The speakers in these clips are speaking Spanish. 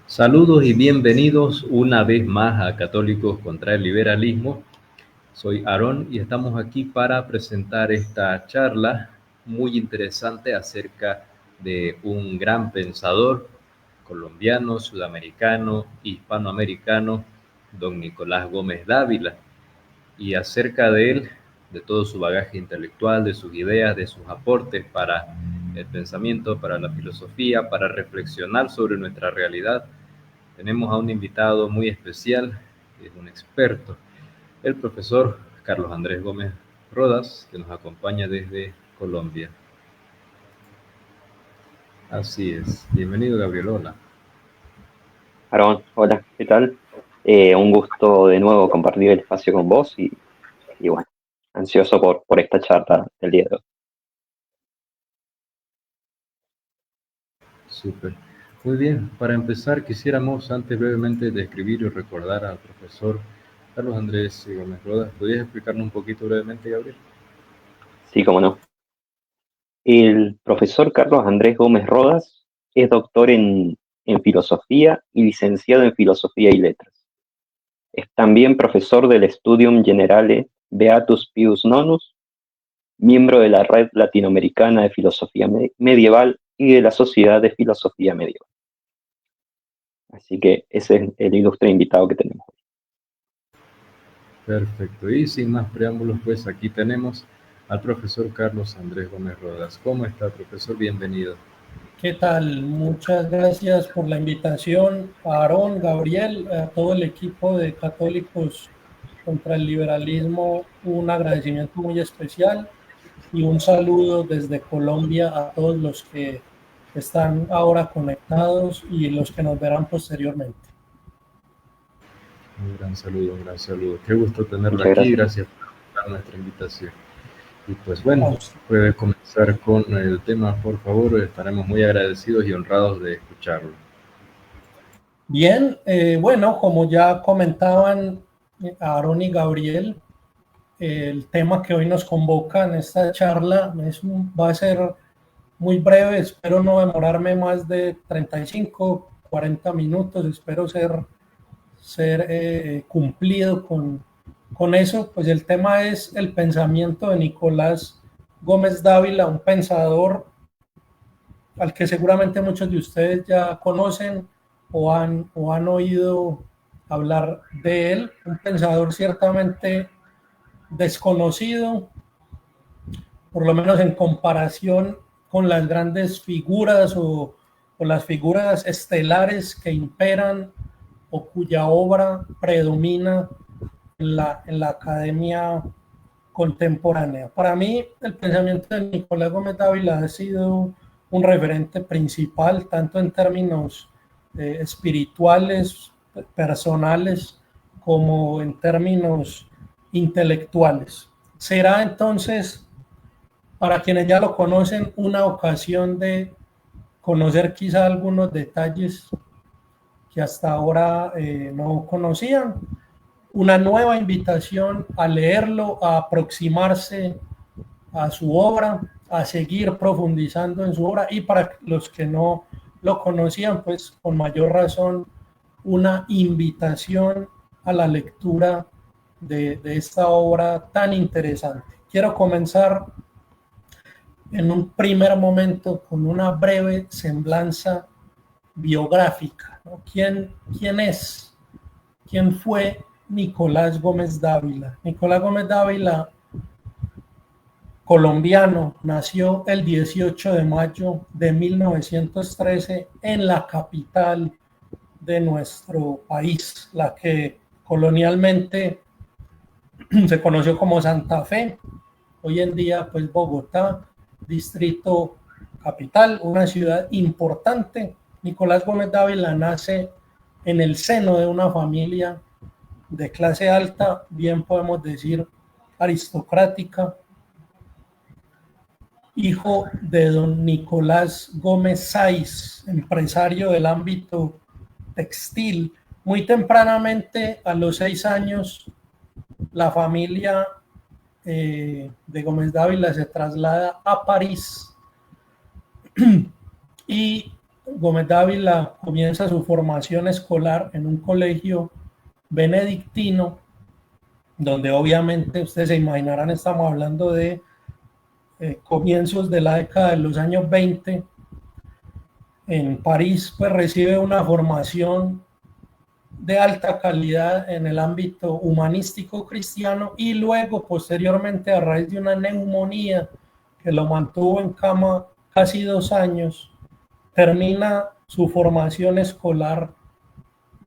Saludos y bienvenidos una vez más a Católicos contra el Liberalismo. Soy Aarón y estamos aquí para presentar esta charla muy interesante acerca de un gran pensador colombiano, sudamericano, hispanoamericano, don Nicolás Gómez Dávila, y acerca de él, de todo su bagaje intelectual, de sus ideas, de sus aportes para el pensamiento, para la filosofía, para reflexionar sobre nuestra realidad. Tenemos a un invitado muy especial, que es un experto, el profesor Carlos Andrés Gómez Rodas, que nos acompaña desde Colombia. Así es. Bienvenido, Gabriel. Hola. Aarón, hola, ¿qué tal? Un gusto de nuevo compartir el espacio con vos y bueno, ansioso por esta charla del día de hoy. Súper. Muy bien. Para empezar, quisiéramos antes brevemente describir y recordar al profesor Carlos Andrés Gómez Rodas. ¿Podrías explicarnos un poquito brevemente, Gabriel? Sí, cómo no. El profesor Carlos Andrés Gómez Rodas es doctor en filosofía y licenciado en filosofía y letras. Es también profesor del Studium Generale Beatus Pius Nonus, miembro de la Red Latinoamericana de Filosofía Medieval y de la Sociedad de Filosofía Medieval. Así que ese es el ilustre invitado que tenemos hoy. Perfecto. Y sin más preámbulos, pues aquí tenemos al profesor Carlos Andrés Gómez Rodas. ¿Cómo está, profesor? Bienvenido. ¿Qué tal? Muchas gracias por la invitación, a Aarón, Gabriel, a todo el equipo de Católicos contra el Liberalismo. Un agradecimiento muy especial y un saludo desde Colombia a todos los que están ahora conectados y los que nos verán posteriormente. Un gran saludo, un gran saludo. Qué gusto tenerlo Muchas aquí. gracias. Gracias por aceptar nuestra invitación. Y pues bueno, puede comenzar con el tema, por favor. Estaremos muy agradecidos y honrados de escucharlo. Bien, bueno, como ya comentaban Aarón y Gabriel, el tema que hoy nos convoca en esta charla va a ser muy breve. Espero no demorarme más de 35, 40 minutos. Espero ser cumplido con eso. Pues el tema es el pensamiento de Nicolás Gómez Dávila, un pensador al que seguramente muchos de ustedes ya conocen o han oído hablar de él. Un pensador ciertamente desconocido, por lo menos en comparación con las grandes figuras o las figuras estelares que imperan o cuya obra predomina en la academia contemporánea. Para mí, el pensamiento de Nicolás Gómez Dávila ha sido un referente principal, tanto en términos espirituales, personales, como en términos intelectuales. Será entonces, para quienes ya lo conocen, una ocasión de conocer quizá algunos detalles que hasta ahora no conocían, una nueva invitación a leerlo, a aproximarse a su obra, a seguir profundizando en su obra, y para los que no lo conocían, pues con mayor razón, una invitación a la lectura de esta obra tan interesante. Quiero comenzar en un primer momento con una breve semblanza biográfica, ¿no? ¿Quién es? ¿Quién fue Nicolás Gómez Dávila? Nicolás Gómez Dávila, colombiano, nació el 18 de mayo de 1913 en la capital de nuestro país, la que colonialmente se conoció como Santa Fe, hoy en día pues Bogotá, distrito capital, una ciudad importante. Nicolás Gómez Dávila nace en el seno de una familia de clase alta, bien podemos decir aristocrática, hijo de don Nicolás Gómez Saiz, empresario del ámbito textil. Muy tempranamente, a los 6 años, la familia de Gómez Dávila se traslada a París y Gómez Dávila comienza su formación escolar en un colegio benedictino, donde obviamente ustedes se imaginarán, estamos hablando de comienzos de la década de los años 20. En París, pues recibe una formación de alta calidad en el ámbito humanístico cristiano y luego, posteriormente, a raíz de una neumonía que lo mantuvo en cama casi 2 años, termina su formación escolar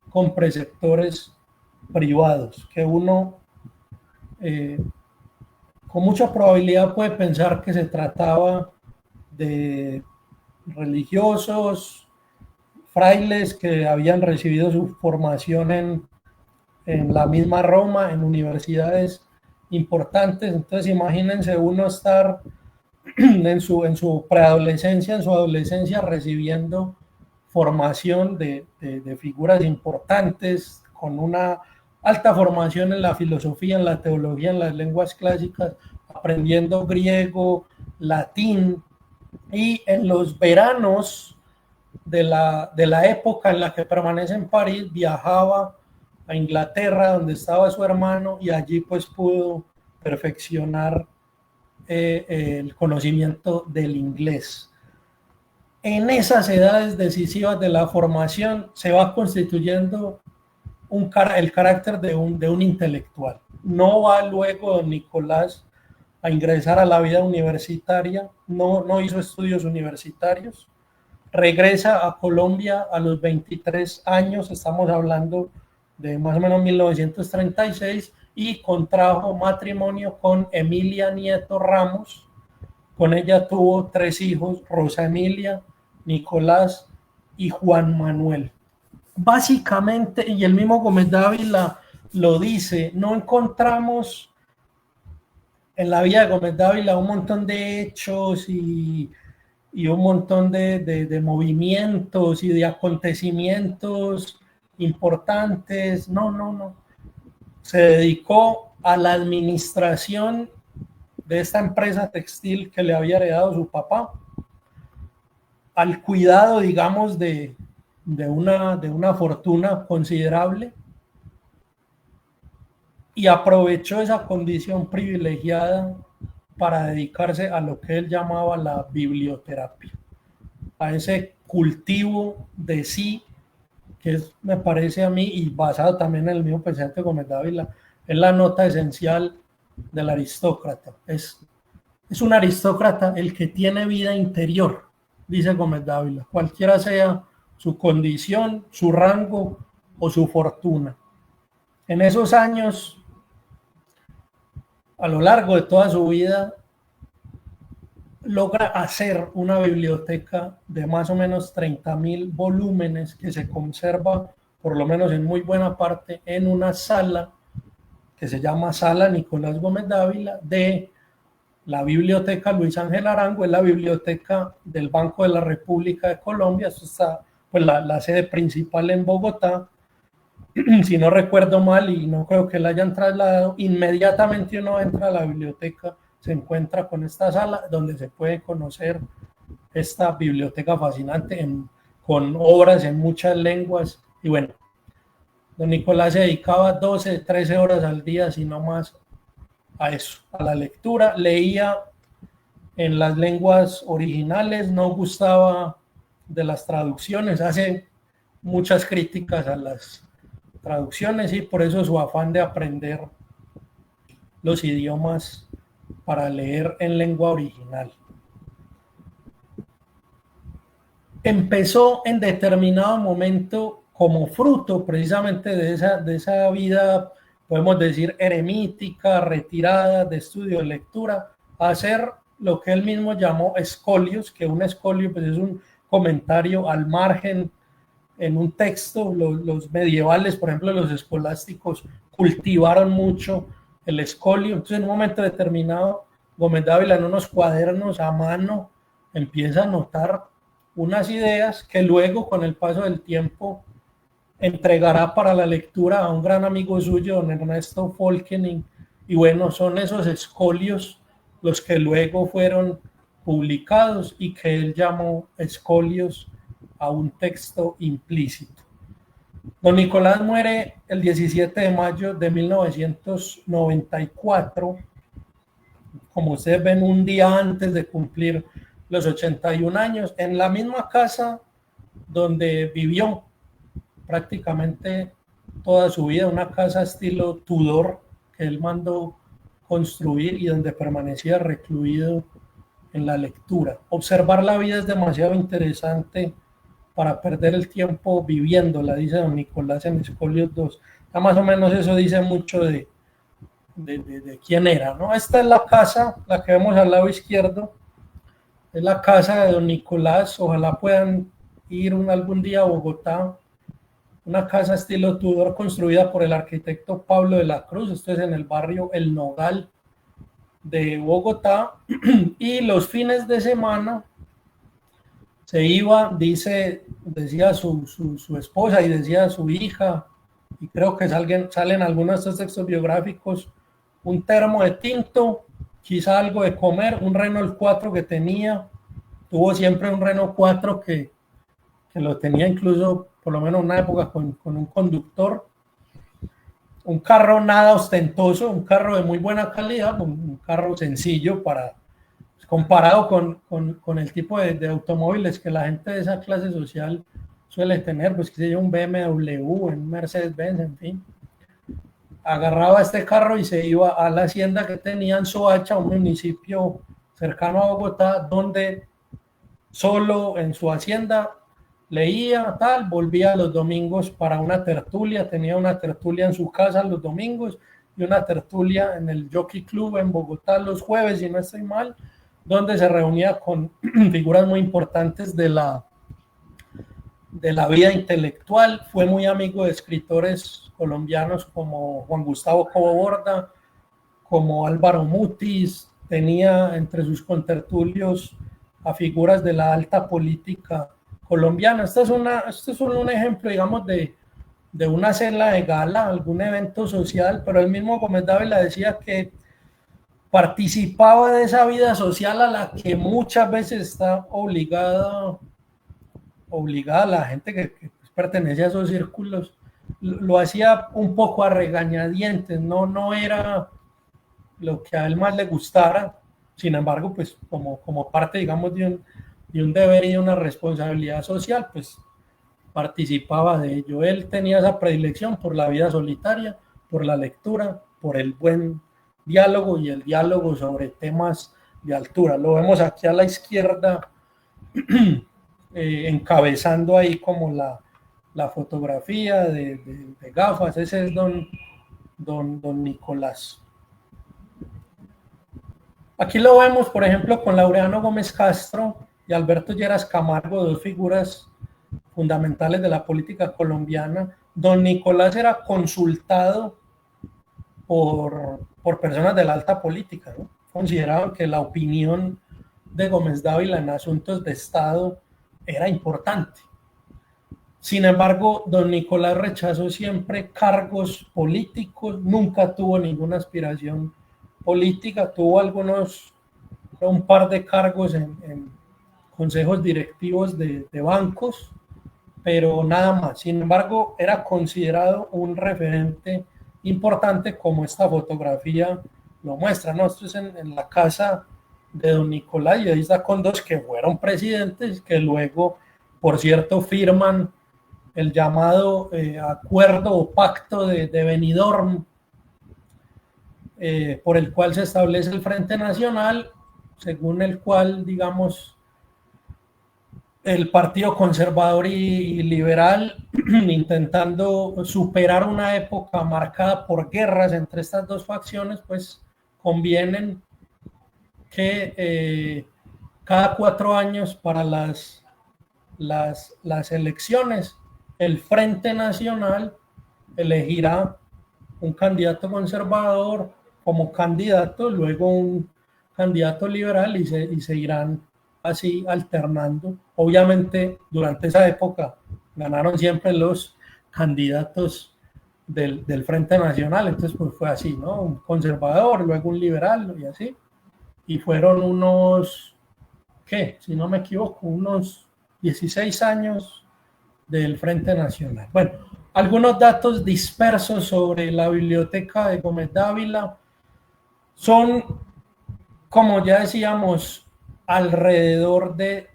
con preceptores privados, que uno con mucha probabilidad puede pensar que se trataba de religiosos, frailes que habían recibido su formación en la misma Roma, en universidades importantes. Entonces imagínense uno estar en su preadolescencia, en su adolescencia, recibiendo formación de figuras importantes, con una alta formación en la filosofía, en la teología, en las lenguas clásicas, aprendiendo griego, latín, y en los veranos de la época en la que permanece en París, viajaba a Inglaterra, donde estaba su hermano, y allí pues pudo perfeccionar el conocimiento del inglés. En esas edades decisivas de la formación se va constituyendo el carácter de un intelectual. No va luego don Nicolás a ingresar a la vida universitaria, no hizo estudios universitarios, regresa a Colombia a los 23 años, estamos hablando de más o menos 1936, y contrajo matrimonio con Emilia Nieto Ramos. Con ella tuvo 3 hijos, Rosa Emilia, Nicolás y Juan Manuel. Básicamente, y el mismo Gómez Dávila lo dice, no encontramos en la vida de Gómez Dávila un montón de hechos y un montón de movimientos y de acontecimientos importantes. No. Se dedicó a la administración de esta empresa textil que le había heredado su papá, al cuidado, digamos, de una fortuna considerable, y aprovechó esa condición privilegiada para dedicarse a lo que él llamaba la biblioterapia, a ese cultivo de sí, que me parece a mí, y basado también en el mismo pensamiento de Gómez Dávila, es la nota esencial del aristócrata. Es un aristócrata el que tiene vida interior, dice Gómez Dávila, cualquiera sea su condición, su rango o su fortuna. En esos años, a lo largo de toda su vida, logra hacer una biblioteca de más o menos 30,000 volúmenes que se conserva, por lo menos en muy buena parte, en una sala que se llama Sala Nicolás Gómez Dávila de la Biblioteca Luis Ángel Arango. Es la biblioteca del Banco de la República de Colombia. Esto está, pues, la sede principal en Bogotá. Si no recuerdo mal, y no creo que la hayan trasladado, inmediatamente uno entra a la biblioteca, se encuentra con esta sala donde se puede conocer esta biblioteca fascinante con obras en muchas lenguas. Y bueno, don Nicolás se dedicaba 12, 13 horas al día, si no más, a eso, a la lectura. Leía en las lenguas originales, no gustaba de las traducciones, hace muchas críticas a las traducciones, y por eso su afán de aprender los idiomas para leer en lengua original. Empezó en determinado momento, como fruto precisamente de esa vida, podemos decir, eremítica, retirada, de estudio, de lectura, a hacer lo que él mismo llamó escolios, que un escolio pues es un comentario al margen en un texto. Los medievales, por ejemplo, los escolásticos, cultivaron mucho el escolio. Entonces, en un momento determinado, Gómez Dávila, en unos cuadernos a mano, empieza a notar unas ideas que luego, con el paso del tiempo, entregará para la lectura a un gran amigo suyo, don Ernesto Folkening. Y bueno, son esos escolios los que luego fueron publicados y que él llamó escolios a un texto implícito. Don Nicolás muere el 17 de mayo de 1994, como ustedes ven, un día antes de cumplir los 81 años, en la misma casa donde vivió prácticamente toda su vida, una casa estilo Tudor que él mandó construir y donde permanecía recluido en la lectura. Observar la vida es demasiado interesante para perder el tiempo viviéndola, dice don Nicolás en Escolios 2. Ya más o menos eso dice mucho de quién era, ¿no? Esta es la casa, la que vemos al lado izquierdo, es la casa de don Nicolás. Ojalá puedan ir algún día a Bogotá. Una casa estilo Tudor construida por el arquitecto Pablo de la Cruz. Esto es en el barrio El Nogal de Bogotá. Y los fines de semana se iba, decía su esposa y decía su hija, y creo que salen algunos de estos textos biográficos, un termo de tinto, quizá algo de comer, un Renault 4 que tenía. Tuvo siempre un Renault 4 que lo tenía incluso por lo menos en una época con un conductor. Un carro nada ostentoso, un carro de muy buena calidad, un carro sencillo comparado con el tipo de automóviles que la gente de esa clase social suele tener, pues que sea un BMW, un Mercedes-Benz, en fin. Agarraba este carro y se iba a la hacienda que tenía en Soacha, un municipio cercano a Bogotá, donde solo en su hacienda leía, volvía los domingos para una tertulia. Tenía una tertulia en su casa los domingos y una tertulia en el Jockey Club en Bogotá los jueves, si no estoy mal, donde se reunía con figuras muy importantes de la vida intelectual. Fue muy amigo de escritores colombianos como Juan Gustavo Cobo Borda, como Álvaro Mutis. Tenía entre sus contertulios a figuras de la alta política colombiana. Este es solo un ejemplo, digamos, de una cena de gala, algún evento social, pero el mismo Gómez Dávila decía que participaba de esa vida social a la que muchas veces está obligada la gente que pertenece a esos círculos. Lo hacía un poco a regañadientes, no era lo que a él más le gustara. Sin embargo, pues como parte, digamos, de un deber y de una responsabilidad social, pues participaba de ello. Él tenía esa predilección por la vida solitaria, por la lectura, por el buen diálogo y el diálogo sobre temas de altura. Lo vemos aquí a la izquierda, encabezando ahí como la fotografía de gafas. Ese es don Nicolás. Aquí lo vemos, por ejemplo, con Laureano Gómez Castro y Alberto Lleras Camargo, dos figuras fundamentales de la política colombiana. Don Nicolás era consultado por personas de la alta política, ¿no? Consideraban que la opinión de Gómez Dávila en asuntos de Estado era importante. Sin embargo, don Nicolás rechazó siempre cargos políticos, nunca tuvo ninguna aspiración política, tuvo un par de cargos en consejos directivos de bancos, pero nada más. Sin embargo, era considerado un referente importante, como esta fotografía lo muestra, ¿no? Esto es en la casa de don Nicolás, y ahí está con dos que fueron presidentes, que luego, por cierto, firman el llamado acuerdo o pacto de Benidorm, por el cual se establece el Frente Nacional, según el cual, digamos, el Partido Conservador y Liberal, intentando superar una época marcada por guerras entre estas dos facciones, pues convienen que cada 4 años para las elecciones, el Frente Nacional elegirá un candidato conservador como candidato, luego un candidato liberal, y se irán así alternando. Obviamente, durante esa época ganaron siempre los candidatos del Frente Nacional, entonces pues fue así, ¿no? Un conservador, luego un liberal y así. Y fueron unos, ¿qué? Si no me equivoco, unos 16 años del Frente Nacional. Bueno, algunos datos dispersos sobre la biblioteca de Gómez Dávila son, como ya decíamos, alrededor de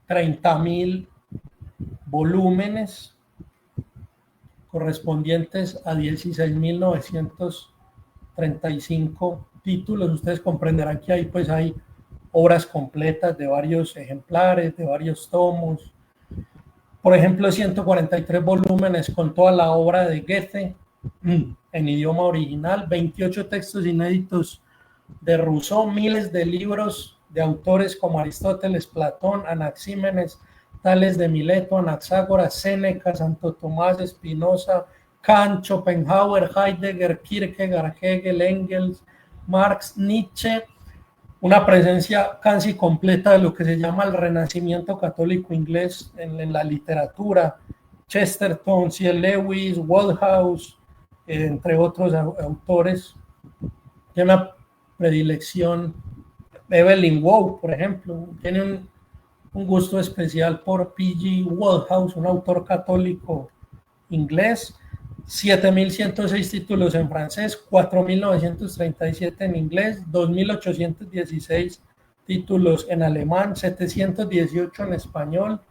30.000 volúmenes correspondientes a 16.935 títulos. Ustedes comprenderán que ahí pues hay obras completas de varios ejemplares, de varios tomos. Por ejemplo, 143 volúmenes con toda la obra de Goethe en idioma original, 28 textos inéditos de Rousseau, miles de libros de autores como Aristóteles, Platón, Anaxímenes, Tales de Mileto, Anaxágoras, Séneca, Santo Tomás, Spinoza, Kant, Schopenhauer, Heidegger, Kierkegaard, Hegel, Engels, Marx, Nietzsche. Una presencia casi completa de lo que se llama el Renacimiento católico inglés en la literatura. Chesterton, C.S. Lewis, Wodehouse, entre otros autores. Tiene una predilección. Evelyn Waugh, por ejemplo, tiene un gusto especial por P.G. Wodehouse, un autor católico inglés. 7.106 títulos en francés, 4.937 en inglés, 2.816 títulos en alemán, 718 en español,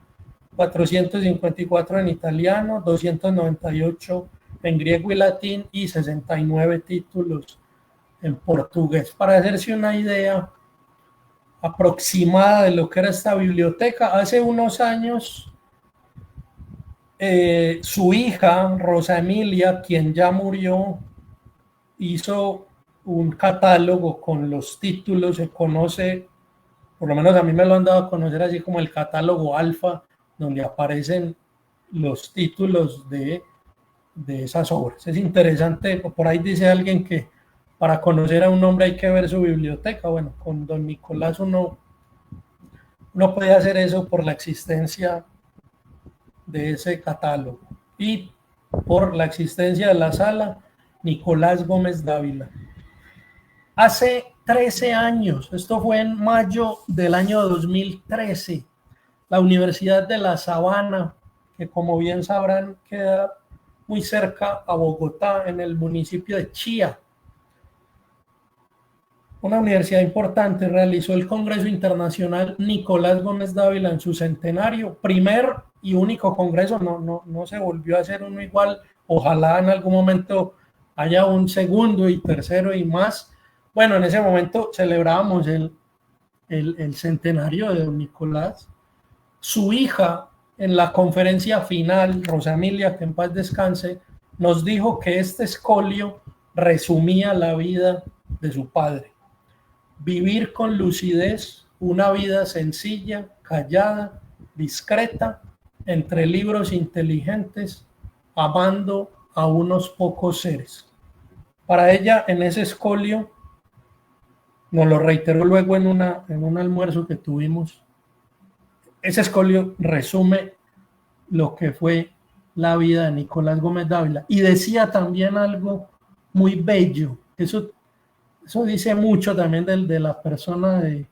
454 en italiano, 298 en griego y latín y 69 títulos en portugués. Para hacerse una idea aproximada de lo que era esta biblioteca, hace unos años su hija, Rosa Emilia, quien ya murió, hizo un catálogo con los títulos. Se conoce, por lo menos a mí me lo han dado a conocer así como el catálogo alfa, donde aparecen los títulos de esas obras. Es interesante, por ahí dice alguien que para conocer a un hombre hay que ver su biblioteca. Bueno, con don Nicolás uno puede hacer eso por la existencia de ese catálogo y por la existencia de la sala Nicolás Gómez Dávila. Hace 13 años, esto fue en mayo del año 2013, la Universidad de La Sabana, que como bien sabrán queda muy cerca a Bogotá, en el municipio de Chía, una universidad importante, realizó el Congreso Internacional Nicolás Gómez Dávila en su centenario, primer y único congreso. No se volvió a hacer uno igual. Ojalá en algún momento haya un segundo y tercero y más. Bueno, en ese momento celebrábamos el centenario de don Nicolás. Su hija, en la conferencia final, Rosa Emilia, que en paz descanse, nos dijo que este escolio resumía la vida de su padre. Vivir con lucidez una vida sencilla, callada, discreta, entre libros inteligentes, amando a unos pocos seres. Para ella, en ese escolio, nos lo reiteró luego en un almuerzo que tuvimos, ese escolio resume lo que fue la vida de Nicolás Gómez Dávila. Y decía también algo muy bello, eso dice mucho también de la persona de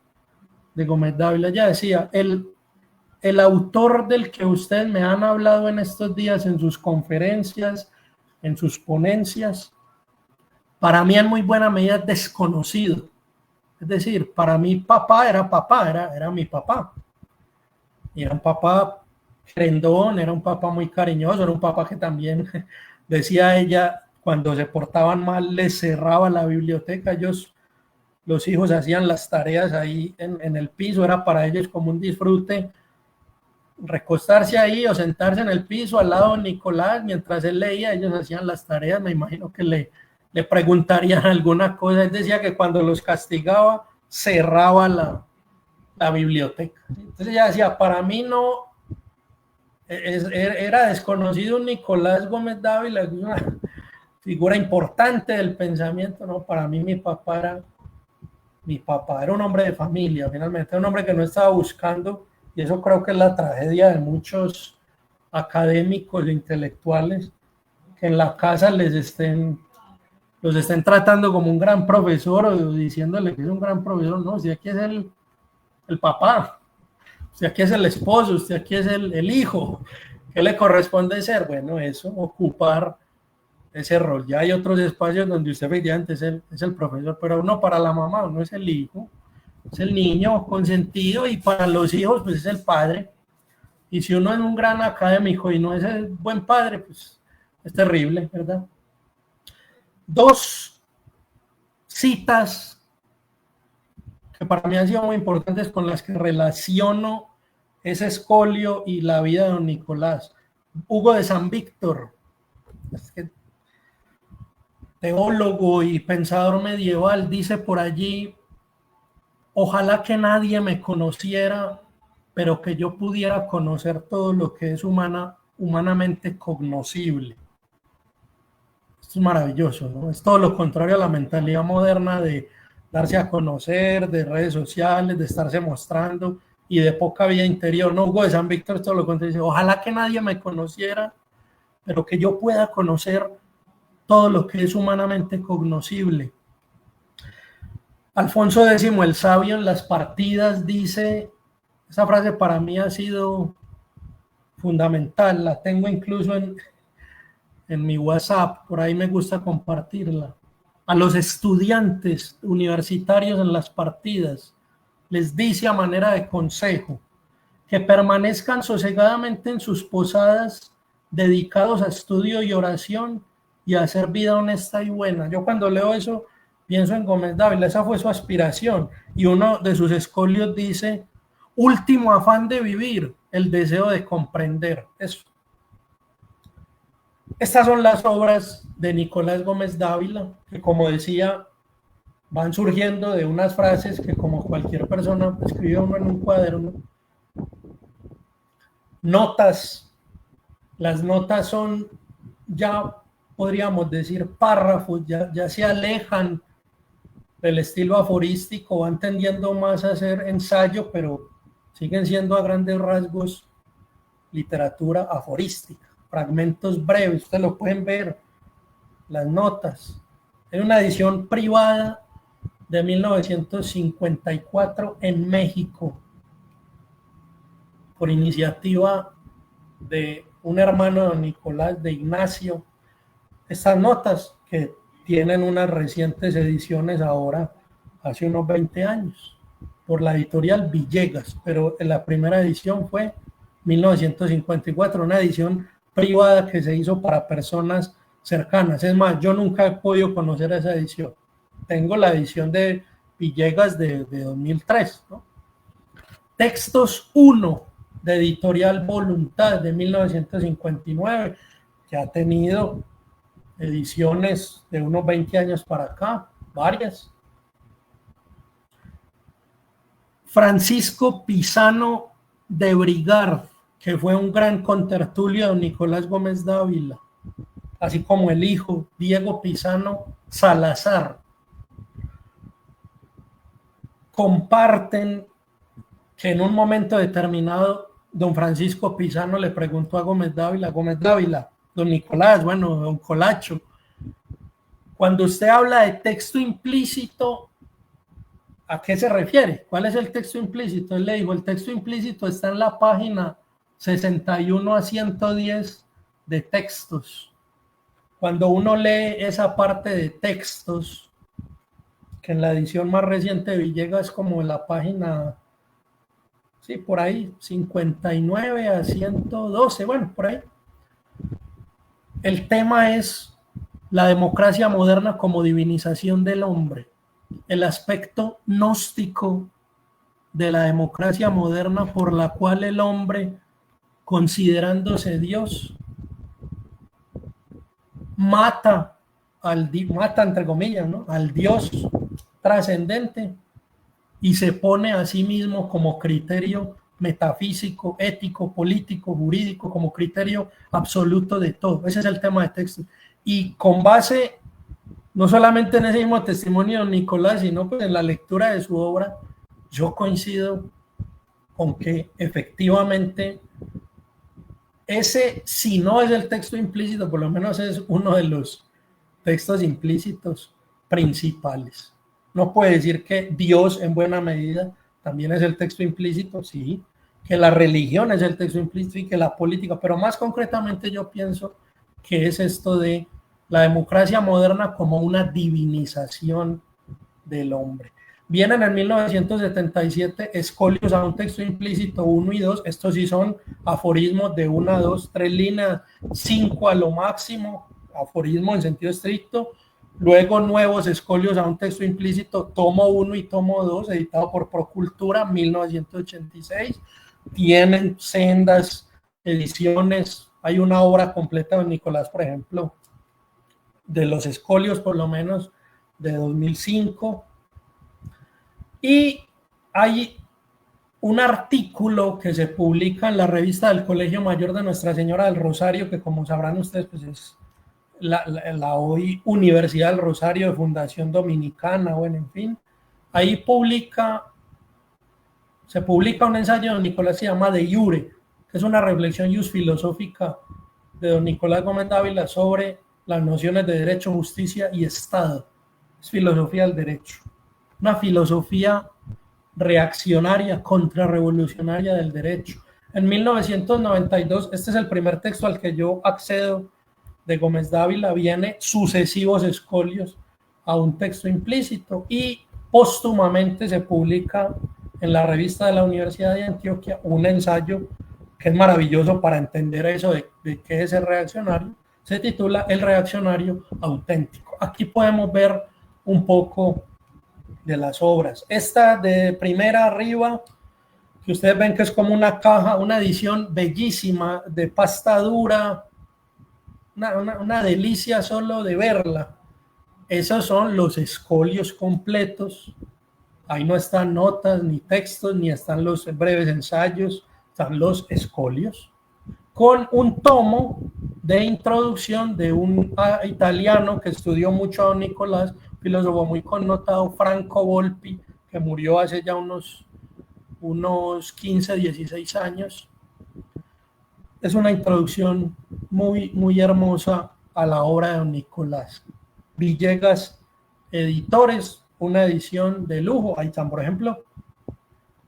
Gómez Dávila. Ya decía, el autor del que ustedes me han hablado en estos días en sus conferencias, en sus ponencias, para mí en muy buena medida es desconocido. Es decir, para mí papá, era mi papá. Y era un papá querendón, era un papá muy cariñoso, era un papá que también, decía ella, cuando se portaban mal les cerraba la biblioteca. Ellos, los hijos, hacían las tareas ahí en el piso. Era para ellos como un disfrute recostarse ahí o sentarse en el piso al lado de Nicolás mientras él leía. Ellos hacían las tareas. Me imagino que le preguntarían alguna cosa. Él decía que cuando los castigaba cerraba la biblioteca. Entonces ella decía, para mí no era desconocido Nicolás Gómez Dávila, una figura importante del pensamiento. No, para mí mi papá era un hombre de familia, finalmente, era un hombre que no estaba buscando, y eso creo que es la tragedia de muchos académicos e intelectuales, que en la casa los estén tratando como un gran profesor o diciéndole que es un gran profesor. No, si aquí es el papá. usted aquí es el esposo, usted aquí es el hijo, ¿qué le corresponde ser? Bueno, eso, ocupar ese rol. Ya hay otros espacios donde usted efectivamente es el profesor, pero uno para la mamá, uno es el hijo, es el niño consentido, y para los hijos pues es el padre. Y si uno es un gran académico y no es el buen padre, pues es terrible, ¿verdad? Dos citas que para mí han sido muy importantes, con las que relaciono ese escolio y la vida de don Nicolás. Hugo de San Víctor, teólogo y pensador medieval, dice por allí: ojalá que nadie me conociera, pero que yo pudiera conocer todo lo que es humanamente cognoscible. Esto es maravilloso, ¿no? Es todo lo contrario a la mentalidad moderna de darse a conocer, de redes sociales, de estarse mostrando y de poca vida interior. No, Hugo de San Víctor es todo lo contrario. Dice: ojalá que nadie me conociera, pero que yo pueda conocer todo lo que es humanamente cognoscible. Alfonso X el Sabio, en Las Partidas, dice, esa frase para mí ha sido fundamental, la tengo incluso en mi WhatsApp, por ahí me gusta compartirla. A los estudiantes universitarios en Las Partidas les dice, a manera de consejo, que permanezcan sosegadamente en sus posadas, dedicados a estudio y oración y a hacer vida honesta y buena. Yo cuando leo eso pienso en Gómez Dávila, esa fue su aspiración, y uno de sus escolios dice: último afán de vivir, el deseo de comprender. Eso. Estas son las obras de Nicolás Gómez Dávila, que, como decía, van surgiendo de unas frases que, como cualquier persona, escribe uno en un cuaderno. Notas. Las notas son, ya podríamos decir, párrafos, ya se alejan del estilo aforístico, van tendiendo más a ser ensayo, pero siguen siendo a grandes rasgos literatura aforística, fragmentos breves. Ustedes lo pueden ver, las notas. Es una edición privada de 1954 en México, por iniciativa de un hermano de don Nicolás, de Ignacio. Estas notas que tienen unas recientes ediciones ahora, hace unos 20 años, por la editorial Villegas, pero la primera edición fue 1954, una edición privada que se hizo para personas cercanas. Es más, yo nunca he podido conocer esa edición. Tengo la edición de Villegas de 2003, ¿no? Textos 1, de editorial Voluntad, de 1959, que ha tenido ediciones de unos 20 años para acá, varias. Francisco Pisano de Brigard, que fue un gran contertulio de don Nicolás Gómez Dávila, así como el hijo Diego Pisano Salazar. Comparten que en un momento determinado don Francisco Pisano le preguntó a Gómez Dávila, don Nicolás, bueno, don Colacho, cuando usted habla de texto implícito, ¿a qué se refiere? ¿Cuál es el texto implícito? Él le dijo: el texto implícito está en la página 61 a 110 de textos. Cuando uno lee esa parte de textos, que en la edición más reciente de Villegas es como en la página, sí, por ahí, 59 a 112, bueno, por ahí. El tema es la democracia moderna como divinización del hombre, el aspecto gnóstico de la democracia moderna, por la cual el hombre, considerándose Dios, mata entre comillas, ¿no?, al Dios trascendente, y se pone a sí mismo como criterio metafísico, ético, político, jurídico, como criterio absoluto de todo. Ese es el tema de texto. Y con base no solamente en ese mismo testimonio de Nicolás, sino pues en la lectura de su obra, yo coincido con que efectivamente ese, si no es el texto implícito, por lo menos es uno de los textos implícitos principales. No puede decir que Dios en buena medida también es el texto implícito, sí, que la religión es el texto implícito y que la política, pero más concretamente yo pienso que es esto de la democracia moderna como una divinización del hombre. Vienen en 1977 escolios a un texto implícito 1 y 2, estos sí son aforismos de 1, 2, 3 líneas, 5 a lo máximo, aforismo en sentido estricto. Luego nuevos escolios a un texto implícito, tomo 1 y tomo 2, editado por Procultura, 1986. Tienen sendas ediciones, hay una obra completa de Nicolás, por ejemplo, de los escolios por lo menos, de 2005. Y hay un artículo que se publica en la revista del Colegio Mayor de Nuestra Señora del Rosario, que como sabrán ustedes, pues es la hoy Universidad del Rosario de Fundación Dominicana, bueno, en fin. Ahí se publica un ensayo de don Nicolás, se llama De Iure, que es una reflexión filosófica de don Nicolás Gómez Dávila sobre las nociones de derecho, justicia y Estado. Es filosofía del derecho. Una filosofía reaccionaria, contrarrevolucionaria del derecho. En 1992, este es el primer texto al que yo accedo de Gómez Dávila, viene sucesivos escolios a un texto implícito y póstumamente se publica en la revista de la Universidad de Antioquia un ensayo que es maravilloso para entender eso de qué es el reaccionario. Se titula El reaccionario auténtico. Aquí podemos ver un poco de las obras. Esta de primera arriba, que ustedes ven que es como una caja, una edición bellísima de pasta dura, una delicia solo de verla. Esos son los escolios completos. Ahí no están notas ni textos, ni están los breves ensayos, están los escolios, con un tomo de introducción de un italiano que estudió mucho a don Nicolás, filósofo muy connotado, Franco Volpi, que murió hace ya unos 15, 16 años. Es una introducción muy, muy hermosa a la obra de don Nicolás. Villegas Editores, una edición de lujo. Ahí están, por ejemplo,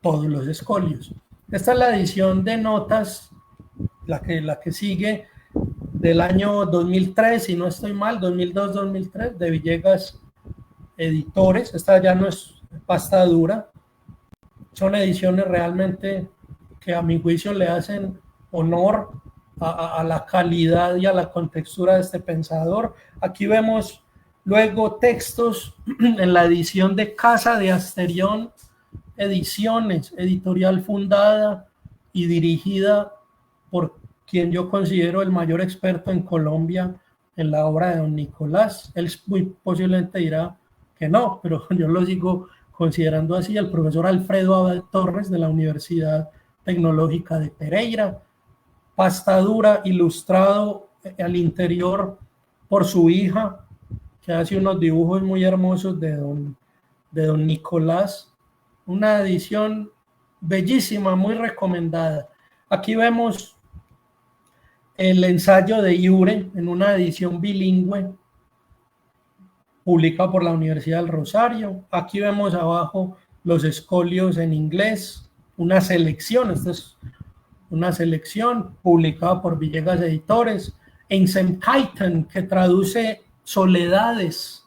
todos los escolios. Esta es la edición de notas, la que sigue, del año 2003, si no estoy mal, 2002-2003, de Villegas Editores. Esta ya no es pasta dura, son ediciones realmente que a mi juicio le hacen honor a la calidad y a la contextura de este pensador. Aquí vemos luego textos en la edición de Casa de Asterión Ediciones, editorial fundada y dirigida por quien yo considero el mayor experto en Colombia en la obra de don Nicolás. Él muy posiblemente dirá que no, pero yo lo sigo considerando así. El profesor Alfredo Abad Torres de la Universidad Tecnológica de Pereira, pasta dura, ilustrado al interior por su hija, que hace unos dibujos muy hermosos de don Nicolás. Una edición bellísima, muy recomendada. Aquí vemos el ensayo de Iure en una edición bilingüe publicada por la Universidad del Rosario. Aquí vemos abajo los escolios en inglés, una selección, esta es una selección publicada por Villegas Editores. Einsamkeiten, que traduce soledades,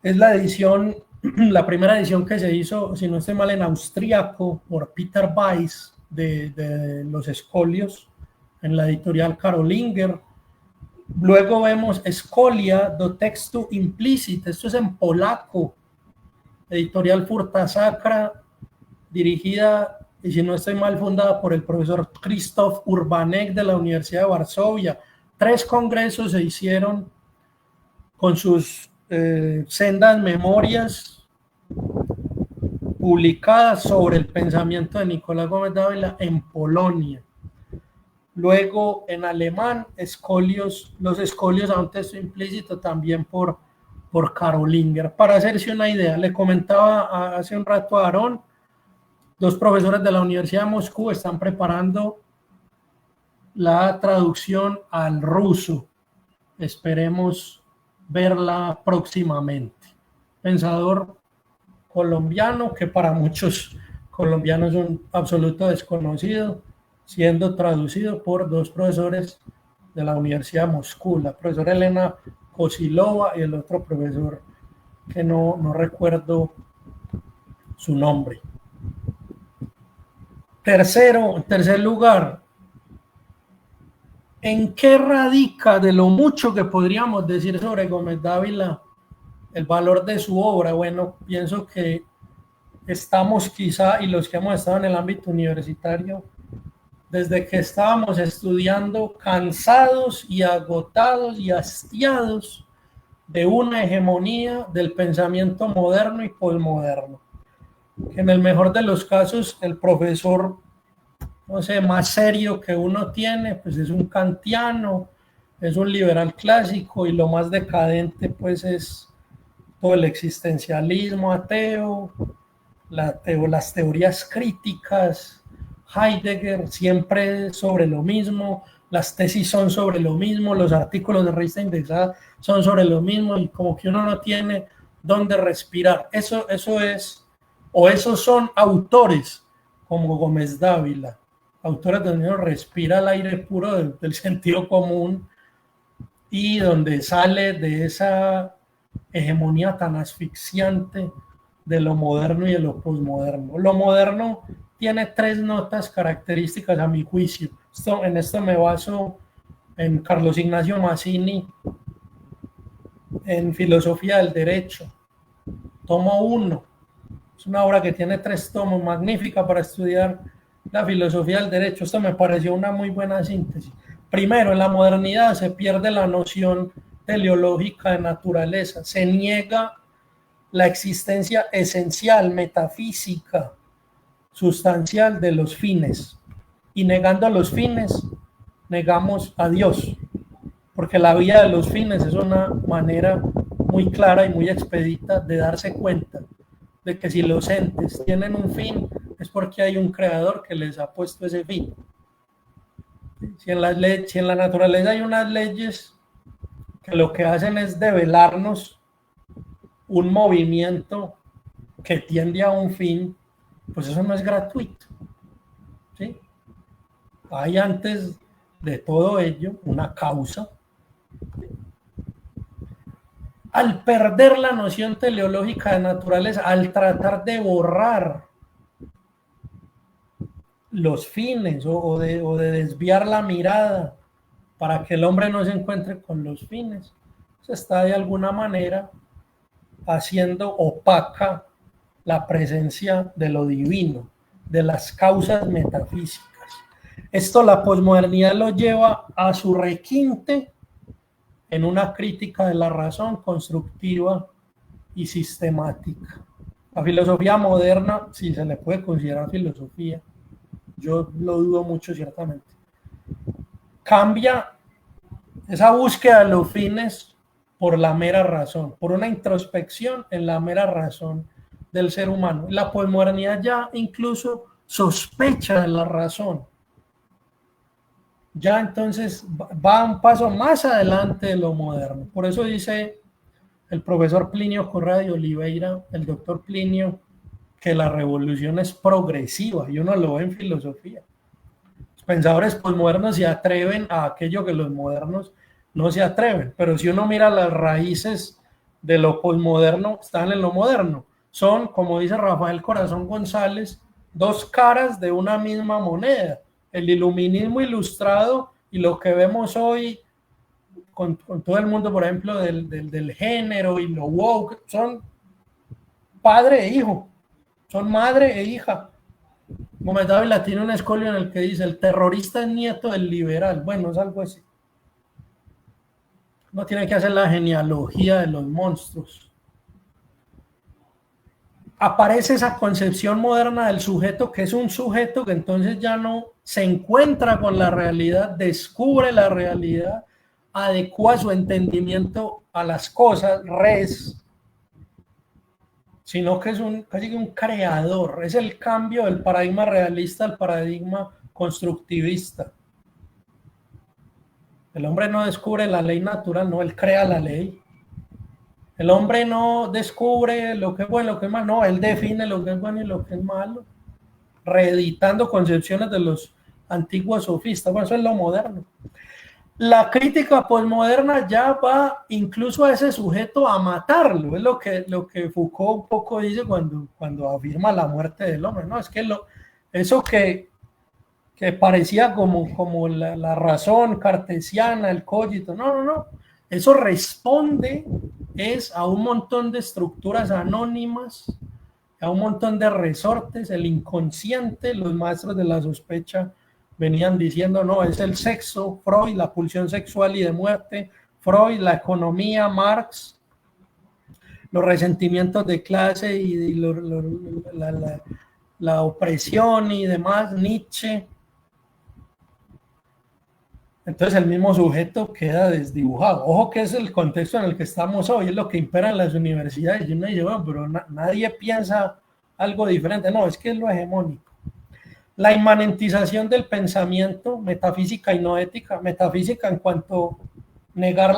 es la edición, la primera edición que se hizo, si no estoy mal, en austríaco por Peter Weiss de los escolios en la editorial Karolinger. Luego vemos Escolia do textu implicit, esto es en polaco, editorial Furta Sacra, dirigida, y si no estoy mal, fundada por el profesor Krzysztof Urbanek de la Universidad de Varsovia. 3 congresos se hicieron con sus sendas memorias publicadas sobre el pensamiento de Nicolás Gómez Dávila en Polonia. Luego en alemán, los escolios a un texto implícito también por Karolinger. Para hacerse una idea, le comentaba hace un rato a Aarón, 2 profesores de la Universidad de Moscú están preparando la traducción al ruso. Esperemos verla próximamente. Pensador colombiano que para muchos colombiano es un absoluto desconocido, siendo traducido por dos profesores de la Universidad de Moscú, la profesora Elena Kosilova y el otro profesor que no recuerdo su nombre. En tercer lugar, ¿en qué radica de lo mucho que podríamos decir sobre Gómez Dávila el valor de su obra? Bueno, pienso que estamos quizá, y los que hemos estado en el ámbito universitario, desde que estábamos estudiando, cansados y agotados y hastiados de una hegemonía del pensamiento moderno y posmoderno. Que en el mejor de los casos, el profesor, no sé, más serio que uno tiene, pues es un kantiano, es un liberal clásico, y lo más decadente, pues es todo el existencialismo ateo, las teorías críticas, Heidegger, siempre sobre lo mismo, las tesis son sobre lo mismo, los artículos de revista indexada son sobre lo mismo, y como que uno no tiene dónde respirar. Eso es, o esos son autores como Gómez Dávila, autores donde uno respira el aire puro del sentido común y donde sale de esa hegemonía tan asfixiante de lo moderno y de lo posmoderno. Lo moderno tiene tres notas características a mi juicio. En esto me baso en Carlos Ignacio Mazzini, en Filosofía del Derecho, tomo 1. Es una obra que tiene 3 tomos, magnífica para estudiar la filosofía del derecho. Esto me pareció una muy buena síntesis. Primero, en la modernidad se pierde la noción teleológica de naturaleza, se niega la existencia esencial, metafísica, sustancial de los fines, y negando los fines, negamos a Dios, porque la vía de los fines es una manera muy clara y muy expedita de darse cuenta de que si los entes tienen un fin, es porque hay un creador que les ha puesto ese fin. Si en la naturaleza hay unas leyes que lo que hacen es develarnos un movimiento que tiende a un fin, pues eso no es gratuito, ¿sí? Hay antes de todo ello una causa. Al perder la noción teleológica de naturaleza, al tratar de borrar los fines o de desviar la mirada para que el hombre no se encuentre con los fines, se está de alguna manera haciendo opaca la presencia de lo divino, de las causas metafísicas. Esto la posmodernidad lo lleva a su requinte en una crítica de la razón constructiva y sistemática. La filosofía moderna, si se le puede considerar filosofía, yo lo dudo mucho ciertamente, cambia esa búsqueda de los fines por la mera razón, por una introspección en la mera razón del ser humano. La posmodernidad ya incluso sospecha de la razón. Ya entonces va un paso más adelante de lo moderno. Por eso dice el profesor Plinio Corrêa de Oliveira, el doctor Plinio, que la revolución es progresiva, y uno lo ve en filosofía. Los pensadores posmodernos se atreven a aquello que los modernos no se atreven, pero si uno mira las raíces de lo posmoderno, están en lo moderno. Son, como dice Rafael Corazón González, dos caras de una misma moneda. El iluminismo ilustrado y lo que vemos hoy con todo el mundo, por ejemplo, del género y lo woke, son padre e hijo, son madre e hija. Gómez Dávila tiene un escolio en el que dice: el terrorista es nieto del liberal. Bueno, es algo así. No tiene que hacer la genealogía de los monstruos. Aparece esa concepción moderna del sujeto, que es un sujeto que entonces ya no se encuentra con la realidad, descubre la realidad, adecua su entendimiento a las cosas, sino que es casi un creador. Es el cambio del paradigma realista al paradigma constructivista. El hombre no descubre la ley natural, no, él crea la ley. El hombre no descubre lo que es bueno y lo que es malo, no, él define lo que es bueno y lo que es malo. reeditando concepciones de los antiguos sofistas. Bueno, eso es lo moderno. La crítica posmoderna ya va incluso a ese sujeto a matarlo, es lo que Foucault un poco dice cuando afirma la muerte del hombre, ¿no? Es que eso que parecía como la razón cartesiana, el cogito, no, eso responde es a un montón de estructuras anónimas, a un montón de resortes, el inconsciente, los maestros de la sospecha venían diciendo, no, es el sexo, Freud, la pulsión sexual y de muerte, Freud, la economía, Marx, los resentimientos de clase y la opresión y demás, Nietzsche. Entonces el mismo sujeto queda desdibujado. Ojo que es el contexto en el que estamos hoy, es lo que impera en las universidades. Y uno dice, bueno, pero nadie piensa algo diferente. No, es que es lo hegemónico. La inmanentización del pensamiento, metafísica y no ética. Metafísica en cuanto negar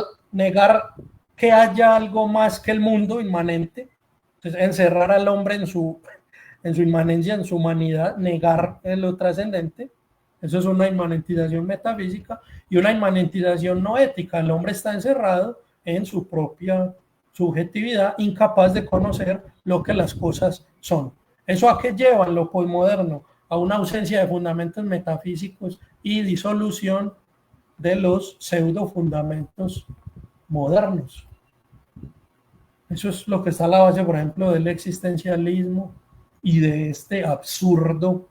que haya algo más que el mundo inmanente. Entonces encerrar al hombre en su inmanencia, en su humanidad, negar lo trascendente. Eso es una inmanentización metafísica y una inmanentización no ética. El hombre está encerrado en su propia subjetividad, incapaz de conocer lo que las cosas son. ¿Eso a qué lleva lo posmoderno? A una ausencia de fundamentos metafísicos y disolución de los pseudo fundamentos modernos. Eso es lo que está a la base, por ejemplo, del existencialismo y de este absurdo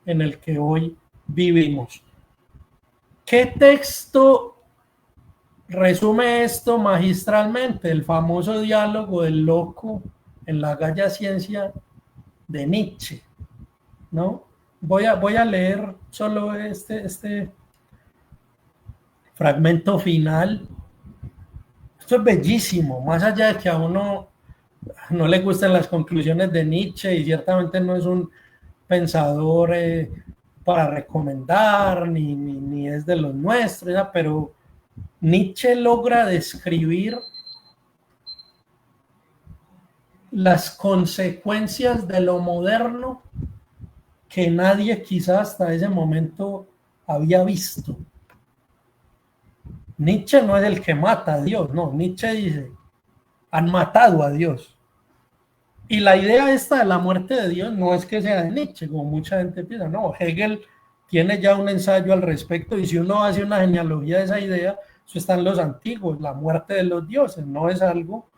en el que hoy vivimos. ¿Qué texto resume esto magistralmente? El famoso diálogo del loco en la Galla Ciencia de Nietzsche, ¿no? Voy a leer solo este fragmento final. Esto es bellísimo, más allá de que a uno no le gustan las conclusiones de Nietzsche y ciertamente no es un pensador para recomendar, ni es de los nuestros, ¿ya? Pero Nietzsche logra describir las consecuencias de lo moderno que nadie quizás hasta ese momento había visto. Nietzsche no es el que mata a Dios, no, Nietzsche dice, han matado a Dios. Y la idea esta de la muerte de Dios no es que sea de Nietzsche, como mucha gente piensa, no, Hegel tiene ya un ensayo al respecto y si uno hace una genealogía de esa idea, eso está en los antiguos, la muerte de los dioses, no es algo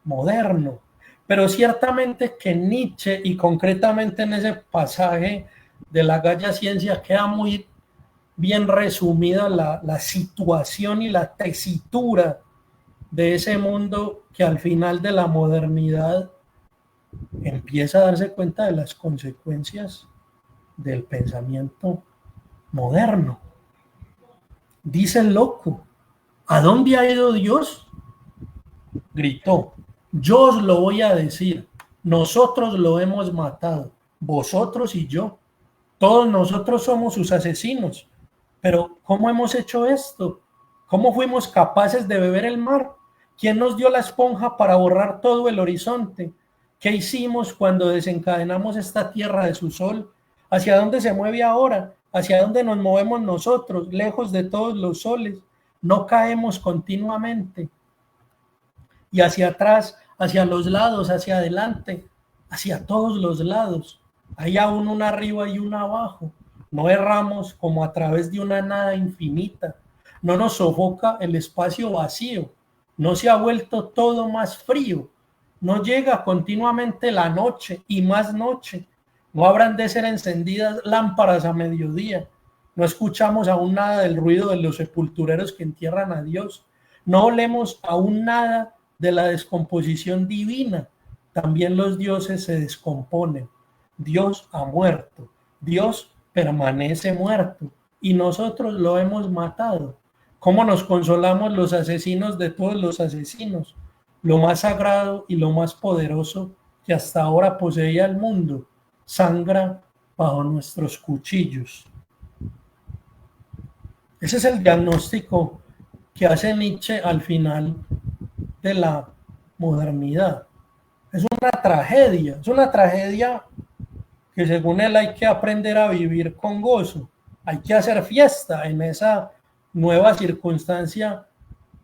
moderno. Pero ciertamente que Nietzsche, y concretamente en ese pasaje de la Galla Ciencia, queda muy bien resumida la situación y la tesitura de ese mundo que al final de la modernidad empieza a darse cuenta de las consecuencias del pensamiento moderno. Dice el loco, ¿a dónde ha ido Dios? Gritó, yo os lo voy a decir, nosotros lo hemos matado, vosotros y yo, todos nosotros somos sus asesinos, pero ¿cómo hemos hecho esto? ¿Cómo fuimos capaces de beber el mar? ¿Quién nos dio la esponja para borrar todo el horizonte? ¿Qué hicimos cuando desencadenamos esta tierra de su sol? ¿Hacia dónde se mueve ahora? ¿Hacia dónde nos movemos nosotros, lejos de todos los soles? No caemos continuamente. Y hacia atrás, hacia los lados, hacia adelante, hacia todos los lados. Hay aún una arriba y una abajo. No erramos como a través de una nada infinita. No nos sofoca el espacio vacío. No se ha vuelto todo más frío. No llega continuamente la noche y más noche. No habrán de ser encendidas lámparas a mediodía. No escuchamos aún nada del ruido de los sepultureros que entierran a Dios. No olemos aún nada de la descomposición divina. También los dioses se descomponen. Dios ha muerto. Dios permanece muerto y nosotros lo hemos matado. ¿Cómo nos consolamos los asesinos de todos los asesinos? Lo más sagrado y lo más poderoso que hasta ahora poseía el mundo sangra bajo nuestros cuchillos. Ese es el diagnóstico que hace Nietzsche al final de la modernidad. Es una tragedia que según él hay que aprender a vivir con gozo, hay que hacer fiesta en esa nueva circunstancia,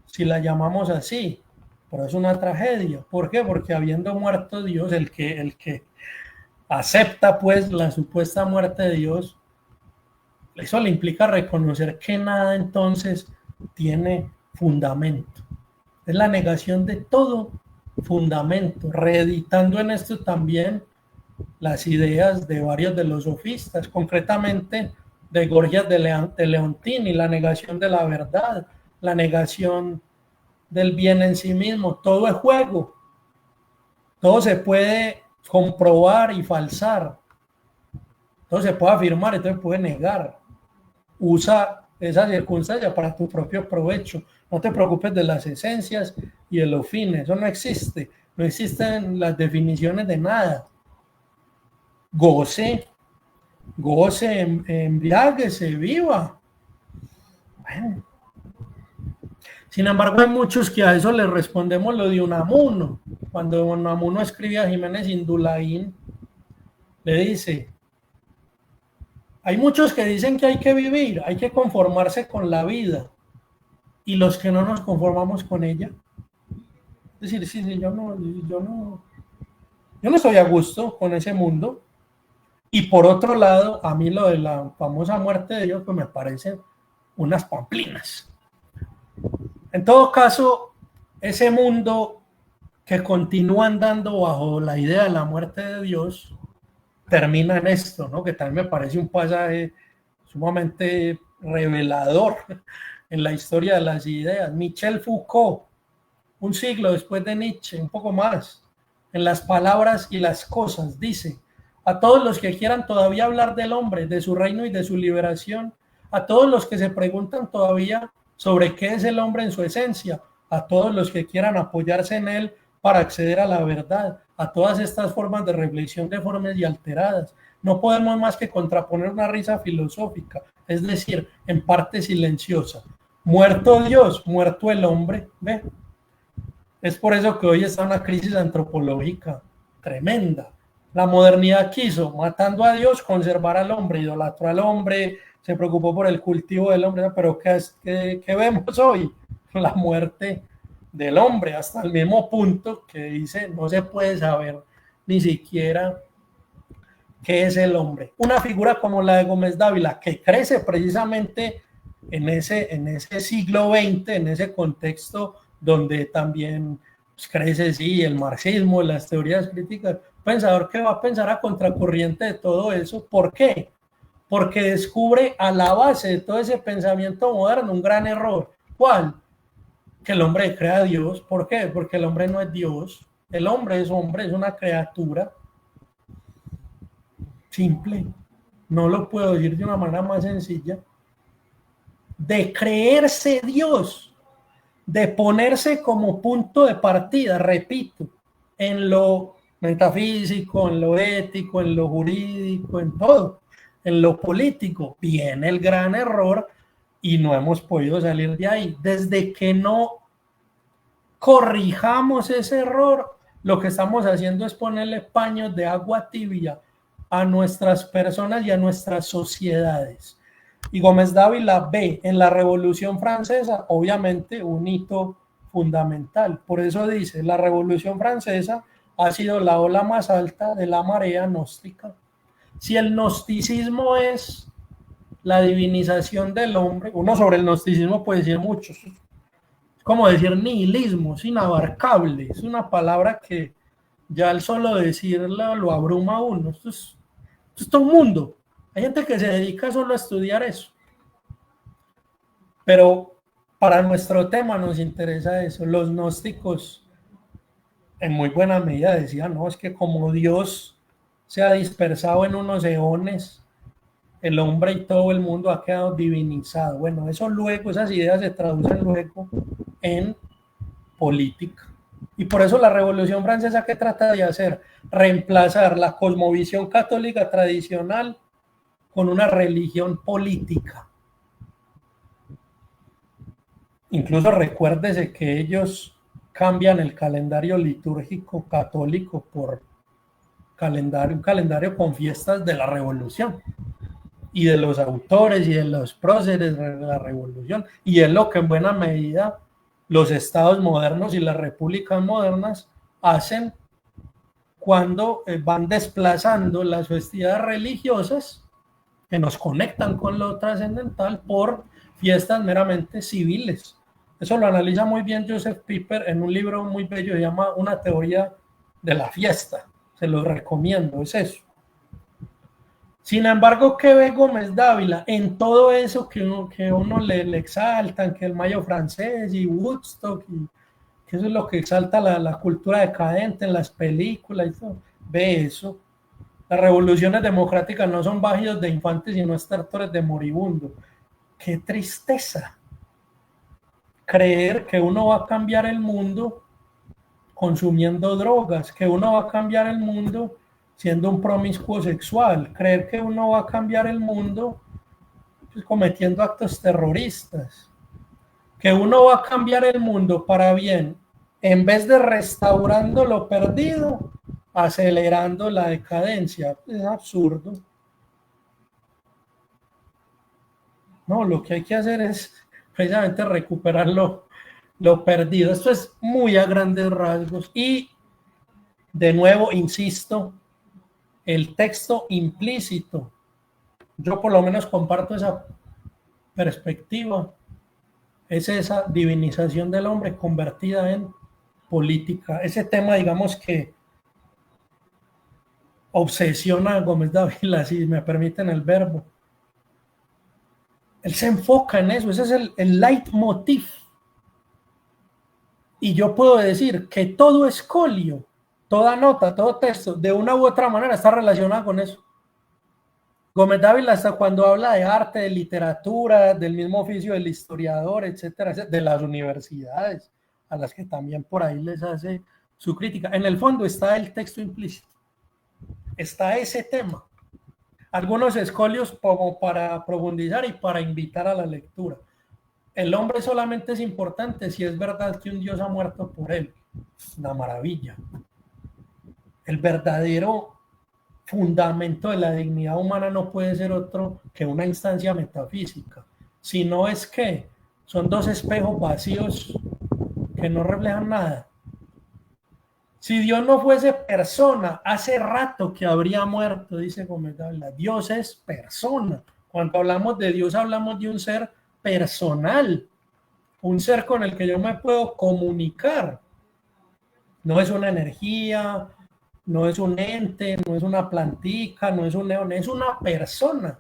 si la llamamos así, pero es una tragedia. ¿Por qué? Porque habiendo muerto Dios, el que acepta pues la supuesta muerte de Dios, eso le implica reconocer que nada entonces tiene fundamento. Es la negación de todo fundamento, reeditando en esto también las ideas de varios de los sofistas, concretamente de Gorgias de Leontini, la negación de la verdad, la negación del bien en sí mismo. Todo es juego, todo se puede comprobar y falsar, todo se puede afirmar y todo se puede negar. Usa esa circunstancia para tu propio provecho. No te preocupes de las esencias y de los fines, eso no existe. No existen las definiciones de nada. Goce, embriáguese, viva. Bueno. Sin embargo, hay muchos que a eso le respondemos lo de Unamuno. Cuando Unamuno escribe a Jiménez Indulain, le dice: hay muchos que dicen que hay que vivir, hay que conformarse con la vida, y los que no nos conformamos con ella. Es decir, sí, yo no estoy a gusto con ese mundo. Y por otro lado, a mí lo de la famosa muerte de Dios, pues me parecen unas pamplinas. En todo caso, ese mundo que continúa andando bajo la idea de la muerte de Dios, termina en esto, ¿no? Que también me parece un pasaje sumamente revelador en la historia de las ideas. Michel Foucault, un siglo después de Nietzsche, un poco más, en Las palabras y las cosas, dice: a todos los que quieran todavía hablar del hombre, de su reino y de su liberación, a todos los que se preguntan todavía sobre qué es el hombre en su esencia, a todos los que quieran apoyarse en él para acceder a la verdad, a todas estas formas de reflexión deformes y alteradas, no podemos más que contraponer una risa filosófica, es decir, en parte silenciosa. Muerto Dios, muerto el hombre. ¿Ve? Es por eso que hoy está una crisis antropológica tremenda. La modernidad quiso, matando a Dios, conservar al hombre, idolatró al hombre, se preocupó por el cultivo del hombre, pero ¿qué vemos hoy? La muerte del hombre, hasta el mismo punto que dice: no se puede saber ni siquiera qué es el hombre. Una figura como la de Gómez Dávila, que crece precisamente en ese siglo XX, en ese contexto donde también pues, crece, sí, el marxismo, las teorías críticas, pensador que va a pensar a contracorriente de todo eso. ¿Por qué? Porque descubre a la base de todo ese pensamiento moderno un gran error. ¿Cuál? Que el hombre crea a Dios. ¿Por qué? Porque el hombre no es Dios. El hombre, es una criatura simple. No lo puedo decir de una manera más sencilla. De creerse Dios, de ponerse como punto de partida, repito, en lo metafísico, en lo ético, en lo jurídico, en todo, en lo político, viene el gran error y no hemos podido salir de ahí. Desde que no corrijamos ese error, lo que estamos haciendo es ponerle paños de agua tibia a nuestras personas y a nuestras sociedades. Y Gómez Dávila ve en la Revolución Francesa, obviamente, un hito fundamental. Por eso dice: la Revolución Francesa ha sido la ola más alta de la marea gnóstica. Si el gnosticismo es la divinización del hombre, uno sobre el gnosticismo puede decir mucho. Es como decir nihilismo, es inabarcable. Es una palabra que ya al solo decirla lo abruma a uno. Esto es todo un mundo. Hay gente que se dedica solo a estudiar eso. Pero para nuestro tema nos interesa eso. Los gnósticos en muy buena medida decían: no, es que como Dios se ha dispersado en unos eones, el hombre y todo el mundo ha quedado divinizado. Bueno, eso luego, esas ideas se traducen luego en política. Y por eso la Revolución Francesa, ¿qué trata de hacer? Reemplazar la cosmovisión católica tradicional con una religión política. Incluso recuérdese que ellos cambian el calendario litúrgico católico por calendario, un calendario con fiestas de la revolución y de los autores y de los próceres de la revolución, y es lo que en buena medida los estados modernos y las repúblicas modernas hacen cuando van desplazando las festividades religiosas que nos conectan con lo trascendental por fiestas meramente civiles. Eso lo analiza muy bien Joseph Pieper en un libro muy bello, se llama Una teoría de la fiesta. Se lo recomiendo, es eso. Sin embargo, ¿qué ve Gómez Dávila en todo eso que uno le exaltan, que el Mayo francés y Woodstock, y que eso es lo que exalta la cultura decadente en las películas y todo? Ve eso. Las revoluciones democráticas no son bajios de infantes, sino estertores de moribundos. ¡Qué tristeza! Creer que uno va a cambiar el mundo consumiendo drogas, que uno va a cambiar el mundo siendo un promiscuo sexual, creer que uno va a cambiar el mundo pues, cometiendo actos terroristas, que uno va a cambiar el mundo para bien, en vez de restaurando lo perdido, acelerando la decadencia. Es absurdo. No, lo que hay que hacer es precisamente recuperar lo perdido. Esto es muy a grandes rasgos y de nuevo, insisto, el texto implícito, yo por lo menos comparto esa perspectiva, es esa divinización del hombre convertida en política. Ese tema, digamos, que obsesiona a Gómez Dávila, si me permiten el verbo. Él se enfoca en eso, ese es el leitmotiv. Y yo puedo decir que todo escolio, toda nota, todo texto, de una u otra manera está relacionado con eso. Gómez Dávila, hasta cuando habla de arte, de literatura, del mismo oficio del historiador, etcétera, de las universidades, a las que también por ahí les hace su crítica. En el fondo está el texto implícito, está ese tema. Algunos escolios como para profundizar y para invitar a la lectura. El hombre solamente es importante si es verdad que un Dios ha muerto por él. Es una maravilla. El verdadero fundamento de la dignidad humana no puede ser otro que una instancia metafísica, sino es que son dos espejos vacíos que no reflejan nada. Si Dios no fuese persona, hace rato que habría muerto, dice Gómez Dávila. Dios es persona. Cuando hablamos de Dios, hablamos de un ser personal, un ser con el que yo me puedo comunicar. No es una energía, no es un ente, no es una plantica, no es un león, es una persona.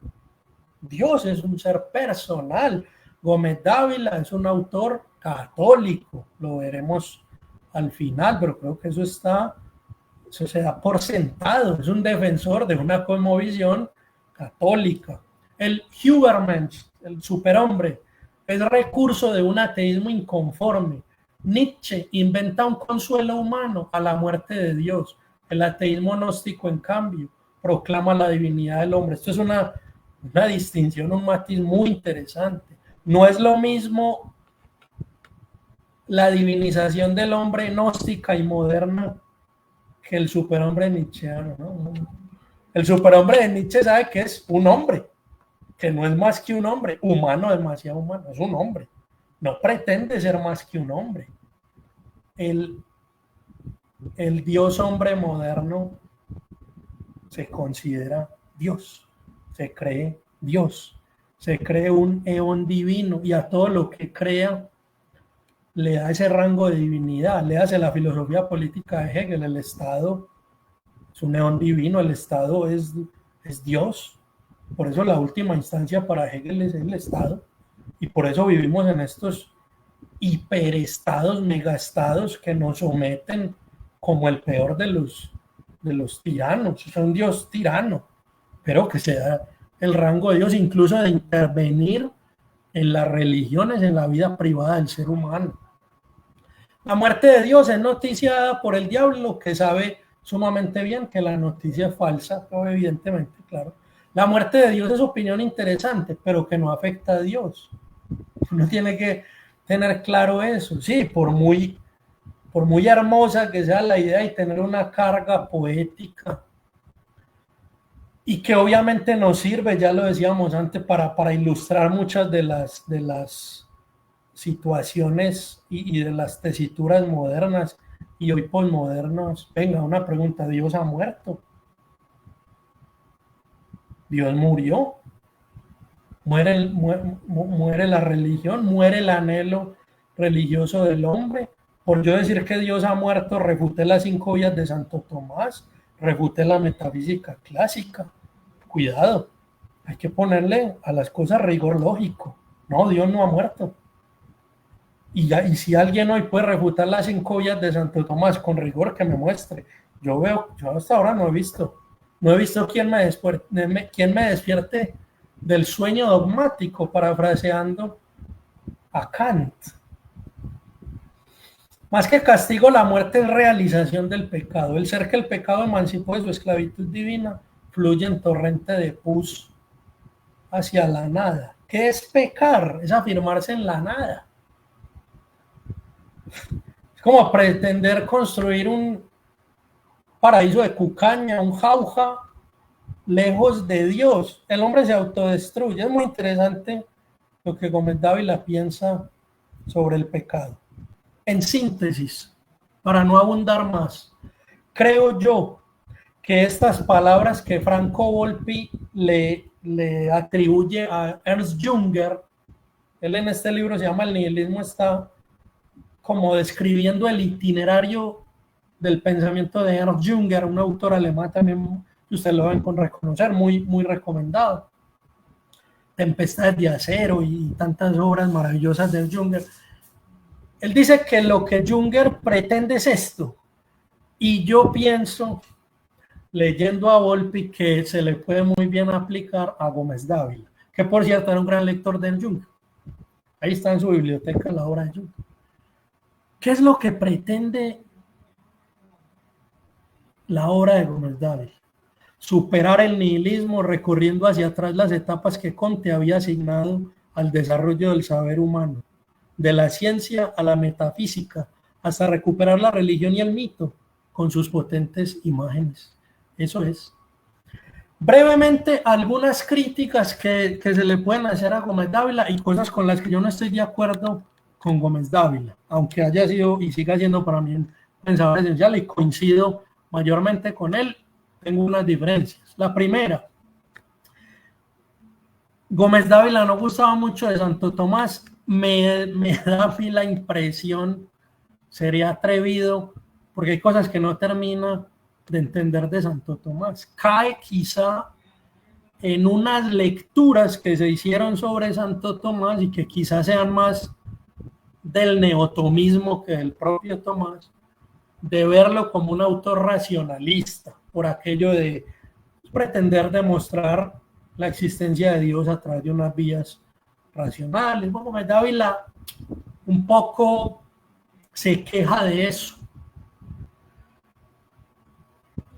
Dios es un ser personal. Gómez Dávila es un autor católico, lo veremos al final, pero creo que eso se da por sentado. Es un defensor de una cosmovisión católica. El Übermensch, el superhombre, es recurso de un ateísmo inconforme. Nietzsche inventa un consuelo humano a la muerte de Dios. El ateísmo gnóstico, en cambio, proclama la divinidad del hombre. Esto es una distinción, un matiz muy interesante. No es lo mismo la divinización del hombre gnóstica y moderna que el superhombre nietzscheano, ¿no? El superhombre de Nietzsche sabe que es un hombre, que no es más que un hombre, humano, demasiado humano, es un hombre. No pretende ser más que un hombre. El Dios hombre moderno se considera Dios, se cree Dios, se cree un eón divino y a todo lo que crea le da ese rango de divinidad. Le hace la filosofía política de Hegel, el Estado es un eón divino, el Estado es Dios. Por eso la última instancia para Hegel es el Estado y por eso vivimos en estos hiperestados, megaestados que nos someten como el peor de los tiranos. Es un Dios tirano, pero que se da el rango de Dios incluso de intervenir en las religiones, en la vida privada del ser humano. La muerte de Dios es noticiada por el diablo, que sabe sumamente bien que la noticia es falsa, evidentemente, claro. La muerte de Dios es opinión interesante, pero que no afecta a Dios. Uno tiene que tener claro eso. Sí, por muy hermosa que sea la idea y tener una carga poética y que obviamente nos sirve, ya lo decíamos antes, para ilustrar muchas de las situaciones y de las tesituras modernas y hoy posmodernos. Venga, una pregunta: ¿Dios ha muerto? ¿Dios murió? ¿Muere la religión? ¿Muere el anhelo religioso del hombre? Por yo decir que Dios ha muerto, refuté las 5 vías de Santo Tomás, refuté la metafísica clásica. Cuidado, hay que ponerle a las cosas rigor lógico. No, Dios no ha muerto. Y si alguien hoy puede refutar las 5 vías de Santo Tomás con rigor, que me muestre. Yo hasta ahora no he visto quién me despierte del sueño dogmático, parafraseando a Kant. Más que castigo, la muerte es realización del pecado. El ser que el pecado emancipó de su esclavitud divina fluye en torrente de pus hacia la nada. ¿Qué es pecar? Es afirmarse en la nada. Es como pretender construir un paraíso de cucaña, un jauja, lejos de Dios. El hombre se autodestruye. Es muy interesante lo que Gómez Dávila piensa sobre el pecado. En síntesis, para no abundar más, creo yo que estas palabras que Franco Volpi le atribuye a Ernst Jünger, él en este libro se llama El nihilismo, está como describiendo el itinerario del pensamiento de Ernst Jünger, un autor alemán también, que ustedes lo deben reconocer, muy recomendado. Tempestades de acero y tantas obras maravillosas de Ernst Jünger. Él dice que lo que Jünger pretende es esto, y yo pienso, leyendo a Volpi, que se le puede muy bien aplicar a Gómez Dávila, que por cierto era un gran lector de Jünger. Ahí está en su biblioteca la obra de Jünger. ¿Qué es lo que pretende la obra de Gómez Dávila? Superar el nihilismo recorriendo hacia atrás las etapas que Comte había asignado al desarrollo del saber humano, de la ciencia a la metafísica, hasta recuperar la religión y el mito con sus potentes imágenes. Eso es. Brevemente, algunas críticas que se le pueden hacer a Gómez Dávila y cosas con las que yo no estoy de acuerdo con Gómez Dávila, aunque haya sido y siga siendo para mí un pensador esencial y coincido mayormente con él, tengo unas diferencias. La primera, Gómez Dávila no gustaba mucho de Santo Tomás. Me da a mí la impresión, sería atrevido, porque hay cosas que no termina de entender de Santo Tomás. Cae quizá en unas lecturas que se hicieron sobre Santo Tomás y que quizás sean más del neotomismo que del propio Tomás, de verlo como un autor racionalista, por aquello de pretender demostrar la existencia de Dios a través de unas vías racionales. Gómez Dávila un poco se queja de eso.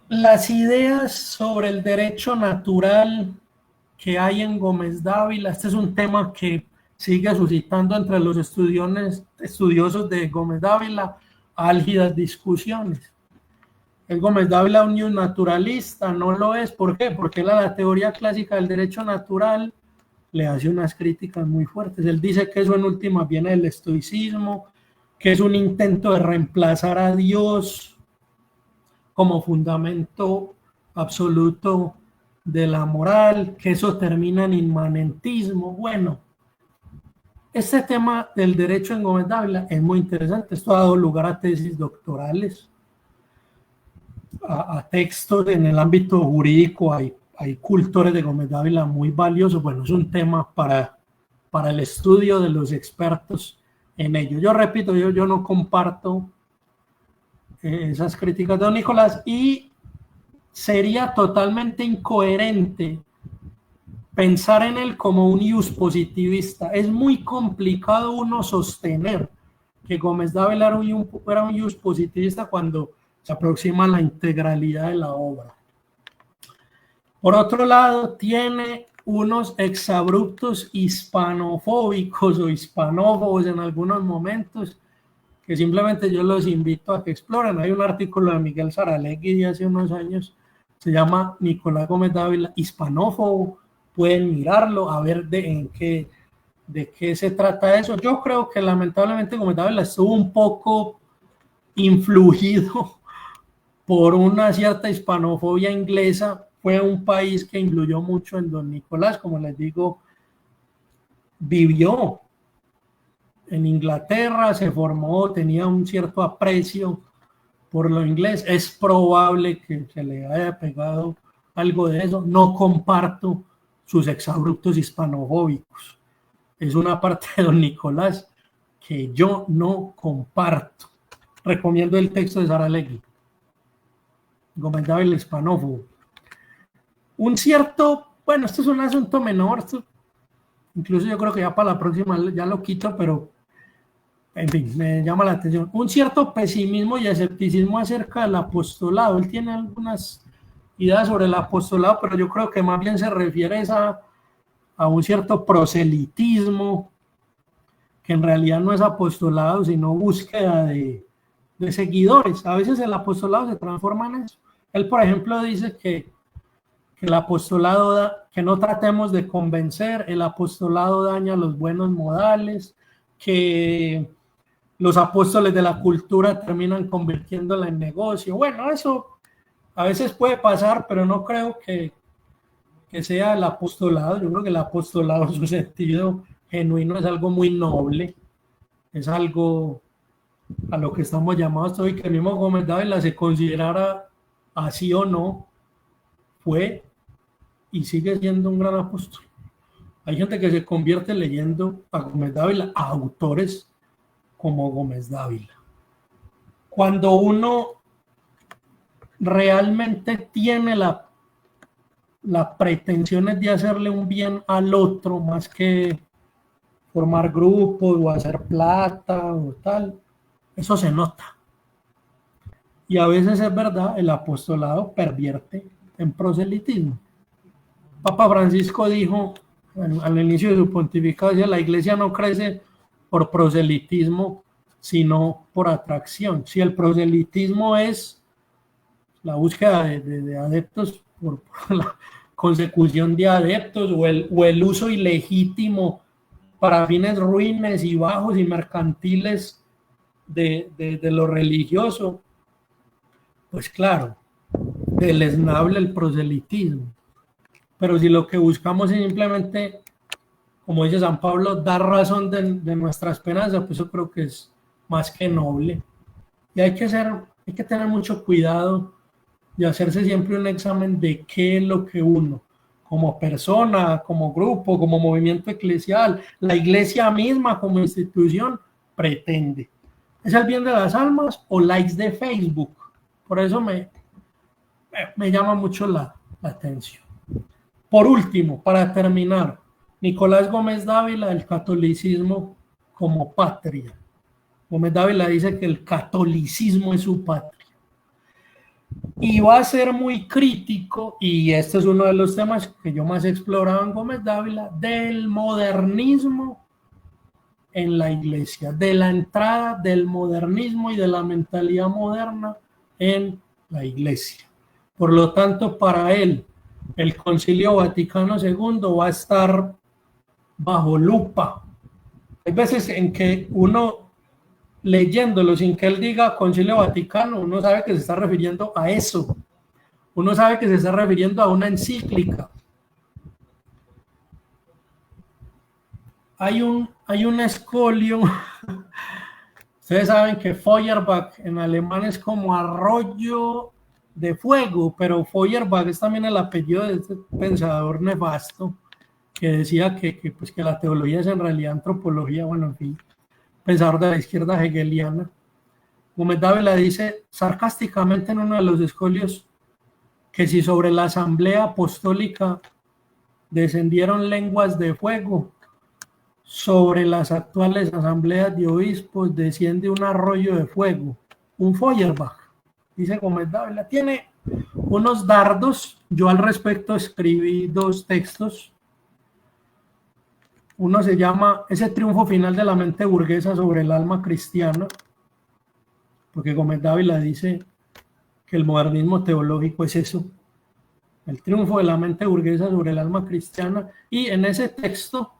Las ideas sobre el derecho natural que hay en Gómez Dávila, este es un tema que sigue suscitando entre los estudiosos de Gómez Dávila álgidas discusiones. ¿Es Gómez Dávila un naturalista? No lo es. ¿Por qué? Porque la teoría clásica del derecho natural le hace unas críticas muy fuertes. Él dice que eso en última viene del estoicismo, que es un intento de reemplazar a Dios como fundamento absoluto de la moral, que eso termina en inmanentismo. Bueno, este tema del derecho en Gómez Dávila es muy interesante. Esto ha dado lugar a tesis doctorales, a textos en el ámbito jurídico. Hay cultores de Gómez Dávila muy valiosos. Bueno, es un tema para el estudio de los expertos en ello. Yo repito, yo no comparto esas críticas de don Nicolás, y sería totalmente incoherente pensar en él como un ius positivista. Es muy complicado uno sostener que Gómez Dávila era un ius positivista cuando se aproxima a la integralidad de la obra. Por otro lado, tiene unos exabruptos hispanofóbicos o hispanófobos en algunos momentos, que simplemente yo los invito a que exploren. Hay un artículo de Miguel Saralegui de hace unos años se llama Nicolás Gómez Dávila, hispanófobo. Pueden mirarlo, a ver de qué se trata eso. Yo creo que lamentablemente Gómez Dávila estuvo un poco influido por una cierta hispanofobia inglesa. Fue un país que influyó mucho en don Nicolás, como les digo, vivió en Inglaterra, se formó, tenía un cierto aprecio por lo inglés. Es probable que se le haya pegado algo de eso. No comparto sus exabruptos hispanofóbicos. Es una parte de don Nicolás que yo no comparto. Recomiendo el texto de Saralegui. Gómez Dávila hispanófobo. Un cierto, bueno, esto es un asunto menor, incluso yo creo que ya para la próxima ya lo quito, pero en fin, me llama la atención. Un cierto pesimismo y escepticismo acerca del apostolado. Él tiene algunas ideas sobre el apostolado, pero yo creo que más bien se refiere a un cierto proselitismo, que en realidad no es apostolado, sino búsqueda de seguidores. A veces el apostolado se transforma en eso. Él, por ejemplo, dice que el apostolado, que no tratemos de convencer, el apostolado daña los buenos modales, que los apóstoles de la cultura terminan convirtiéndola en negocio. Bueno, eso a veces puede pasar, pero no creo que sea el apostolado. Yo creo que el apostolado en su sentido genuino es algo muy noble, es algo a lo que estamos llamados hoy, que el mismo Gómez Dávila se considerara así o no, fue y sigue siendo un gran apóstol. Hay gente que se convierte leyendo a Gómez Dávila, a autores como Gómez Dávila. Cuando uno realmente tiene la pretensión de hacerle un bien al otro, más que formar grupos o hacer plata o tal, eso se nota. Y a veces es verdad, el apostolado pervierte en proselitismo. Papa Francisco dijo al inicio de su pontificado, decía, la iglesia no crece por proselitismo, sino por atracción. Si el proselitismo es la búsqueda de adeptos por la consecución de adeptos o el uso ilegítimo para fines ruines y bajos y mercantiles de lo religioso, pues claro, deleznable el proselitismo. Pero si lo que buscamos es simplemente, como dice San Pablo, dar razón de nuestra esperanza, pues yo creo que es más que noble. Y hay que tener mucho cuidado de hacerse siempre un examen de qué es lo que uno, como persona, como grupo, como movimiento eclesial, la iglesia misma como institución, pretende. ¿Es el bien de las almas o likes de Facebook? Por eso me llama mucho la atención. Por último, para terminar, Nicolás Gómez Dávila, el catolicismo como patria. Gómez Dávila dice que el catolicismo es su patria. Y va a ser muy crítico, y este es uno de los temas que yo más he explorado en Gómez Dávila, del modernismo en la iglesia, de la entrada del modernismo y de la mentalidad moderna en la iglesia. Por lo tanto, para él, el Concilio Vaticano II va a estar bajo lupa. Hay veces en que uno, leyéndolo sin que él diga Concilio Vaticano, uno sabe que se está refiriendo a eso. Uno sabe que se está refiriendo a una encíclica. Hay un escolio. Ustedes saben que Feuerbach en alemán es como arroyo de fuego, pero Feuerbach es también el apellido de este pensador nefasto que decía que la teología es en realidad antropología, bueno, en fin, pensador de la izquierda hegeliana. Gómez Dávila dice sarcásticamente en uno de los escolios que si sobre la asamblea apostólica descendieron lenguas de fuego, sobre las actuales asambleas de obispos desciende un arroyo de fuego, un Feuerbach. Dice Gómez Dávila, tiene unos dardos. Yo al respecto escribí 2 textos. Uno se llama Ese triunfo final de la mente burguesa sobre el alma cristiana, porque Gómez Dávila dice que el modernismo teológico es eso, El triunfo de la mente burguesa sobre el alma cristiana, y en ese texto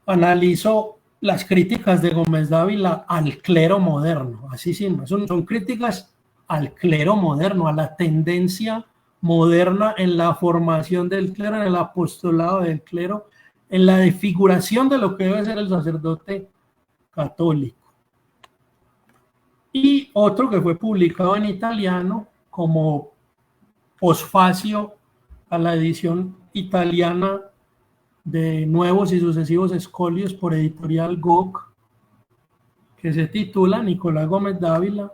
analizo las críticas de Gómez Dávila al clero moderno, así sí, son críticas al clero moderno, a la tendencia moderna en la formación del clero, en el apostolado del clero, en la desfiguración de lo que debe ser el sacerdote católico. Y otro que fue publicado en italiano como posfacio a la edición italiana de Nuevos y Sucesivos Escolios por editorial GOC, que se titula Nicolás Gómez Dávila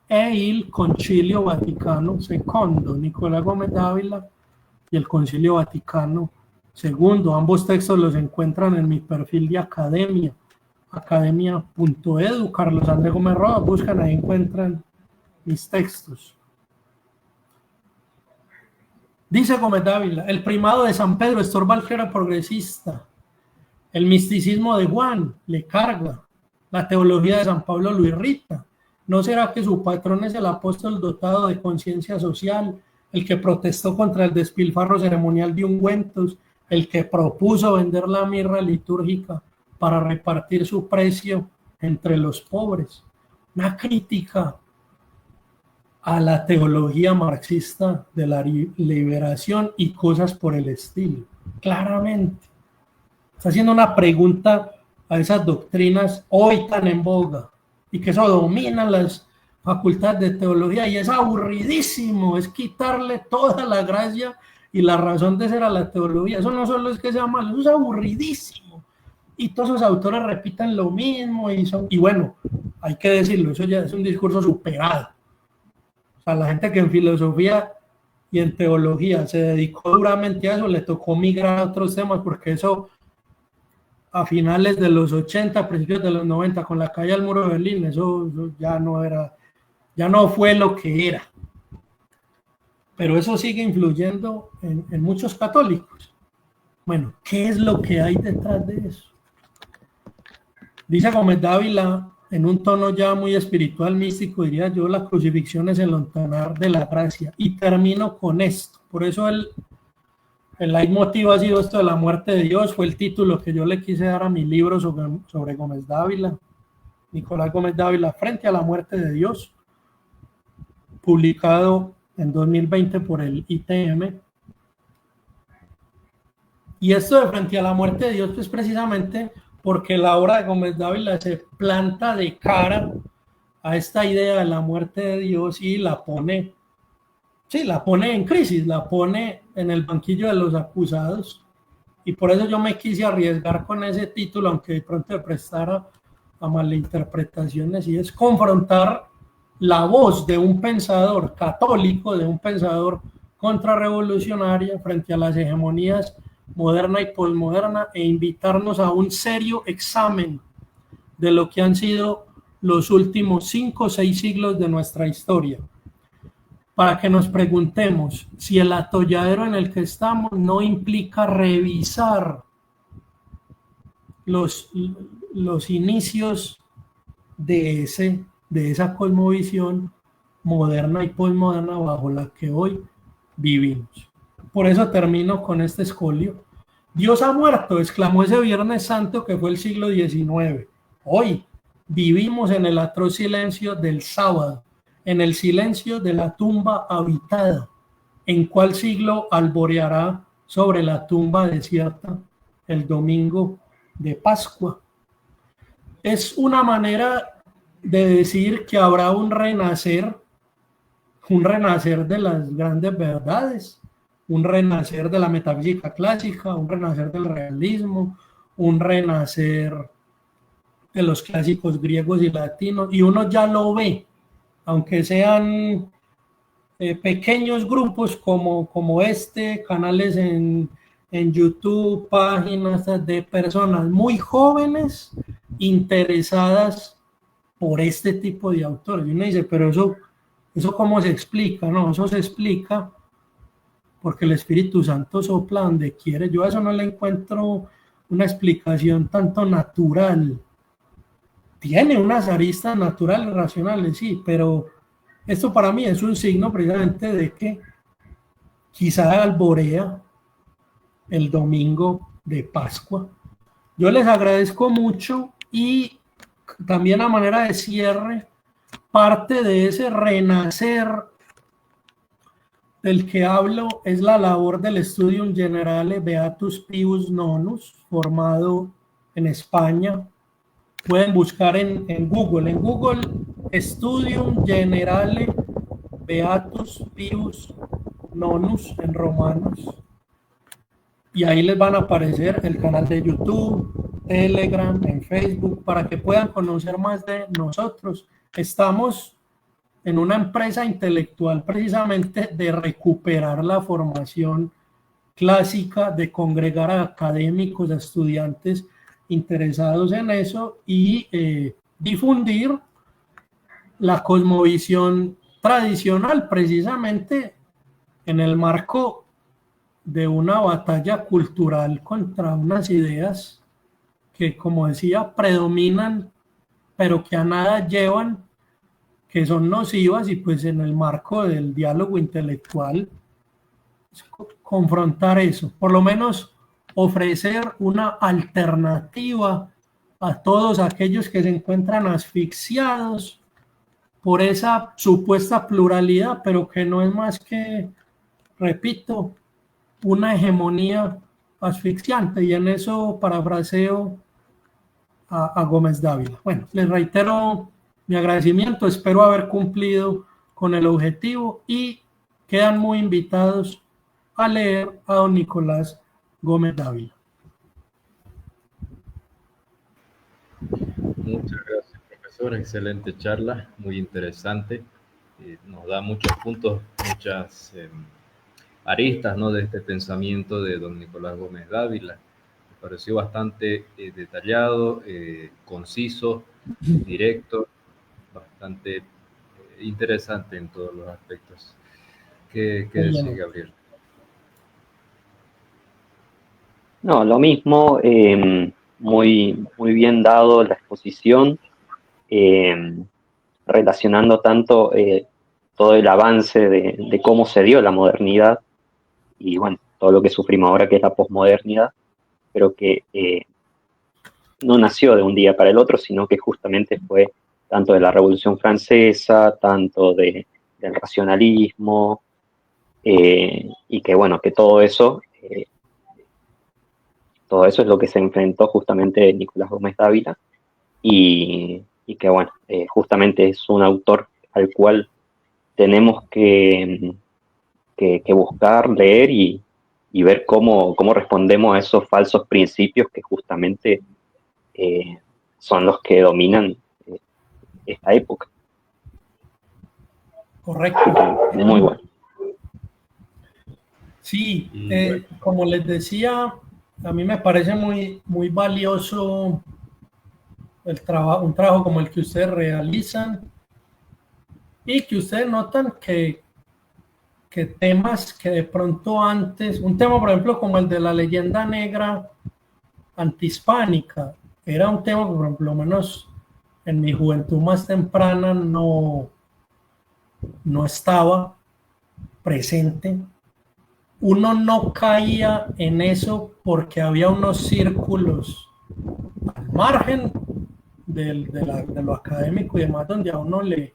e il Concilio Vaticano II, Nicolás Gómez Dávila y el Concilio Vaticano II. Ambos textos los encuentran en mi perfil de academia, academia.edu, Carlos Andrés Gómez Rodas, buscan, ahí encuentran mis textos. Dice Gómez Dávila: el primado de San Pedro estorba al clero progresista, el misticismo de Juan le carga, la teología de San Pablo lo irrita. ¿No será que su patrón es el apóstol dotado de conciencia social, el que protestó contra el despilfarro ceremonial de ungüentos, el que propuso vender la mirra litúrgica para repartir su precio entre los pobres? Una crítica a la teología marxista de la liberación y cosas por el estilo. Claramente está haciendo una pregunta a esas doctrinas hoy tan en boga y que eso dominan las facultades de teología, y es aburridísimo, es quitarle toda la gracia y la razón de ser a la teología. Eso no solo es que sea malo, eso es aburridísimo, y todos esos autores repiten lo mismo y bueno, hay que decirlo, eso ya es un discurso superado. O sea, la gente que en filosofía y en teología se dedicó duramente a eso, le tocó migrar a otros temas, porque eso a finales de los 80, principios de los 90, con la caída del muro de Berlín, eso ya no era, ya no fue lo que era. Pero eso sigue influyendo en muchos católicos. Bueno, ¿qué es lo que hay detrás de eso? Dice Gómez Dávila, en un tono ya muy espiritual, místico, diría yo: la crucifixión es el ontanar de la gracia. Y termino con esto. Por eso el leitmotiv ha sido esto de la muerte de Dios. Fue el título que yo le quise dar a mi libro sobre Gómez Dávila, Nicolás Gómez Dávila, Frente a la muerte de Dios, publicado en 2020 por el ITM. Y esto de Frente a la muerte de Dios, pues precisamente porque la obra de Gómez Dávila se planta de cara a esta idea de la muerte de Dios y la pone en crisis, la pone en el banquillo de los acusados. Y por eso yo me quise arriesgar con ese título, aunque de pronto me prestara a malinterpretaciones, y es confrontar la voz de un pensador católico, de un pensador contrarrevolucionario frente a las hegemonías moderna y posmoderna, e invitarnos a un serio examen de lo que han sido los últimos 5 o 6 siglos de nuestra historia, para que nos preguntemos si el atolladero en el que estamos no implica revisar los inicios de esa cosmovisión moderna y posmoderna bajo la que hoy vivimos. Por eso termino con este escolio. Dios ha muerto, exclamó ese Viernes Santo que fue el siglo XIX. Hoy vivimos en el atroz silencio del sábado, en el silencio de la tumba habitada. ¿En cuál siglo alboreará sobre la tumba desierta el domingo de Pascua? Es una manera de decir que habrá un renacer de las grandes verdades, un renacer de la metafísica clásica, un renacer del realismo, un renacer de los clásicos griegos y latinos, y uno ya lo ve, aunque sean pequeños grupos como canales en YouTube, páginas de personas muy jóvenes interesadas por este tipo de autores. Y uno dice, pero eso ¿cómo se explica? No, eso se explica porque el Espíritu Santo sopla donde quiere. Yo a eso no le encuentro una explicación tanto natural. Tiene unas aristas naturales, racionales, sí, pero esto para mí es un signo precisamente de que quizá alborea el domingo de Pascua. Yo les agradezco mucho y también a manera de cierre, parte de ese renacer del que hablo es la labor del Studium Generale Beatus Pius Nonus, formado en España. Pueden buscar en Google. En Google, Studium Generale Beatus Pius Nonus en romanos. Y ahí les van a aparecer el canal de YouTube, Telegram, en Facebook, para que puedan conocer más de nosotros. Estamos en una empresa intelectual precisamente de recuperar la formación clásica, de congregar a académicos, a estudiantes interesados en eso y difundir la cosmovisión tradicional precisamente en el marco de una batalla cultural contra unas ideas que, como decía, predominan, pero que a nada llevan, que son nocivas, y pues en el marco del diálogo intelectual, confrontar eso, por lo menos ofrecer una alternativa a todos aquellos que se encuentran asfixiados por esa supuesta pluralidad, pero que no es más que, repito, una hegemonía asfixiante, y en eso parafraseo a Gómez Dávila. Bueno, les reitero mi agradecimiento, espero haber cumplido con el objetivo y quedan muy invitados a leer a don Nicolás Gómez Dávila. Muchas gracias, profesor. Excelente charla, muy interesante. Nos da muchos puntos, muchas aristas, ¿no?, de este pensamiento de don Nicolás Gómez Dávila. Me pareció bastante detallado, conciso, directo, bastante interesante en todos los aspectos. ¿Qué decís, Gabriel? No, lo mismo, muy bien dado la exposición, relacionando tanto todo el avance de cómo se dio la modernidad y bueno, todo lo que sufrimos ahora, que es la posmodernidad, pero que no nació de un día para el otro, sino que justamente fue tanto de la Revolución Francesa, tanto del racionalismo, y que bueno, que todo eso es lo que se enfrentó justamente Nicolás Gómez Dávila, y que bueno, justamente es un autor al cual tenemos que buscar, leer y ver cómo respondemos a esos falsos principios que justamente son los que dominan esta época. Correcto. Muy bueno. Sí, como les decía, a mí me parece muy valioso un trabajo como el que ustedes realizan, y que ustedes notan que temas que de pronto antes, un tema por ejemplo como el de la leyenda negra antihispánica, era un tema que por lo menos en mi juventud más temprana no estaba presente. Uno no caía en eso porque había unos círculos al margen de lo académico y demás, donde a uno le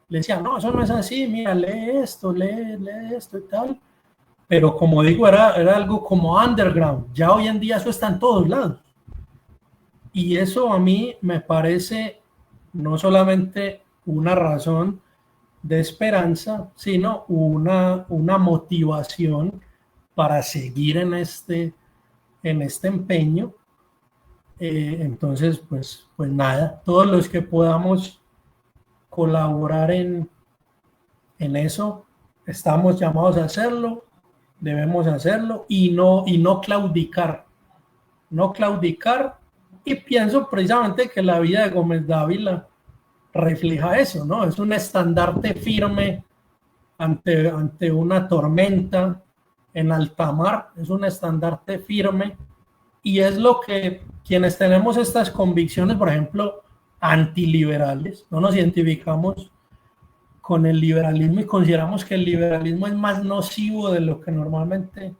decía, no, eso no es así, mira, lee esto y tal. Pero como digo, era algo como underground. Ya hoy en día eso está en todos lados. Y eso a mí me parece no solamente una razón de esperanza, sino una motivación para seguir en este empeño. Entonces, pues nada, todos los que podamos colaborar en eso, estamos llamados a hacerlo, debemos hacerlo y no claudicar. No claudicar, y pienso precisamente que la vida de Gómez Dávila refleja eso, ¿no? Es un estandarte firme ante una tormenta en alta mar, es un estandarte firme, y es lo que quienes tenemos estas convicciones, por ejemplo, antiliberales, no nos identificamos con el liberalismo y consideramos que el liberalismo es más nocivo de lo que normalmente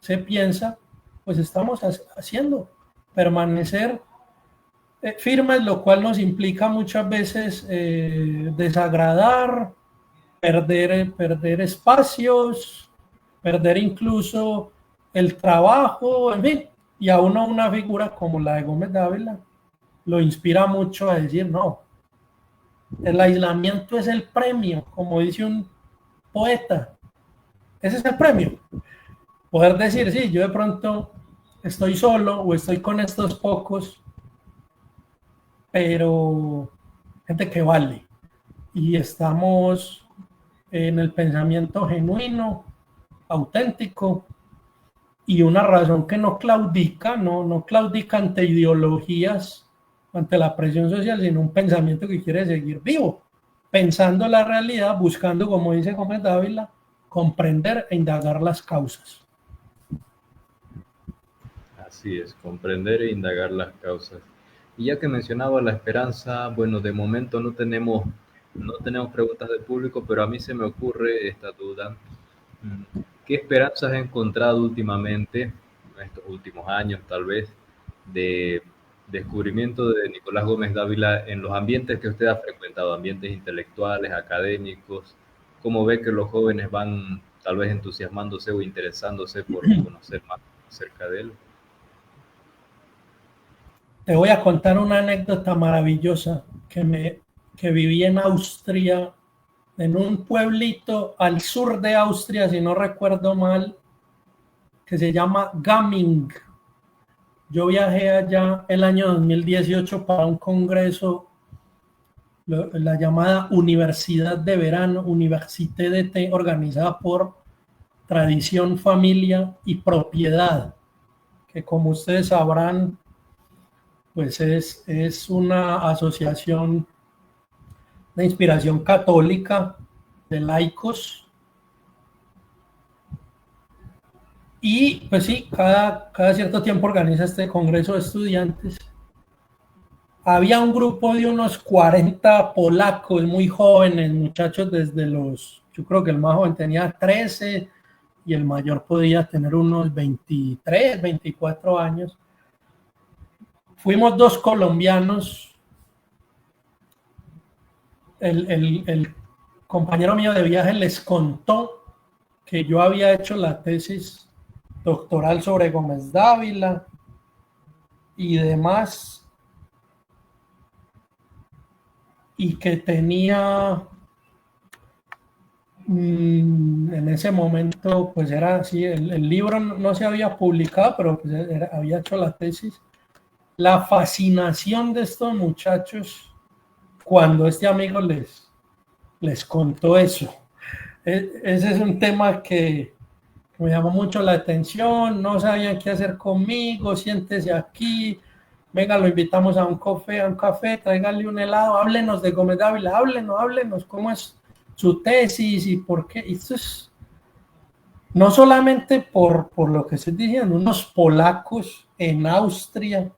se piensa, pues estamos haciendo permanecer firmes, lo cual nos implica muchas veces desagradar, perder espacios, perder incluso el trabajo, en fin, y a uno una figura como la de Gómez Dávila lo inspira mucho a decir, no, el aislamiento es el premio, como dice un poeta, ese es el premio. Poder decir, sí, yo de pronto estoy solo o estoy con estos pocos, pero gente que vale. Y estamos en el pensamiento genuino, auténtico, y una razón que no claudica, no claudica ante ideologías, ante la presión social, sino un pensamiento que quiere seguir vivo, pensando la realidad, buscando, como dice Gómez Dávila, comprender e indagar las causas. Así es, comprender e indagar las causas. Y ya que mencionaba la esperanza, bueno, de momento no tenemos preguntas del público, pero a mí se me ocurre esta duda. ¿Qué esperanzas has encontrado últimamente, en estos últimos años tal vez, de descubrimiento de Nicolás Gómez Dávila en los ambientes que usted ha frecuentado, ambientes intelectuales, académicos? ¿Cómo ve que los jóvenes van tal vez entusiasmándose o interesándose por conocer más acerca de él? Te voy a contar una anécdota maravillosa que viví en Austria, en un pueblito al sur de Austria, si no recuerdo mal, que se llama Gaming. Yo viajé allá el año 2018 para un congreso, la llamada Universidad de Verano, Université d'été, organizada por Tradición, Familia y Propiedad, que como ustedes sabrán, pues es una asociación de inspiración católica de laicos. Y pues sí, cada cierto tiempo organiza este congreso de estudiantes. Había un grupo de unos 40 polacos muy jóvenes, muchachos yo creo que el más joven tenía 13 y el mayor podía tener unos 23, 24 años. Fuimos 2 colombianos. El compañero mío de viaje les contó que yo había hecho la tesis doctoral sobre Gómez Dávila y demás, y que tenía en ese momento, pues era así, el libro no se había publicado, pero pues había hecho la tesis. La fascinación de estos muchachos cuando este amigo les contó eso. Ese es un tema que me llamó mucho la atención. No sabían qué hacer conmigo, siéntese aquí, venga, lo invitamos a un café, tráigale un helado, háblenos de Gómez Dávila, háblenos cómo es su tesis y por qué. Esto es no solamente por lo que estoy diciendo, unos polacos en Austria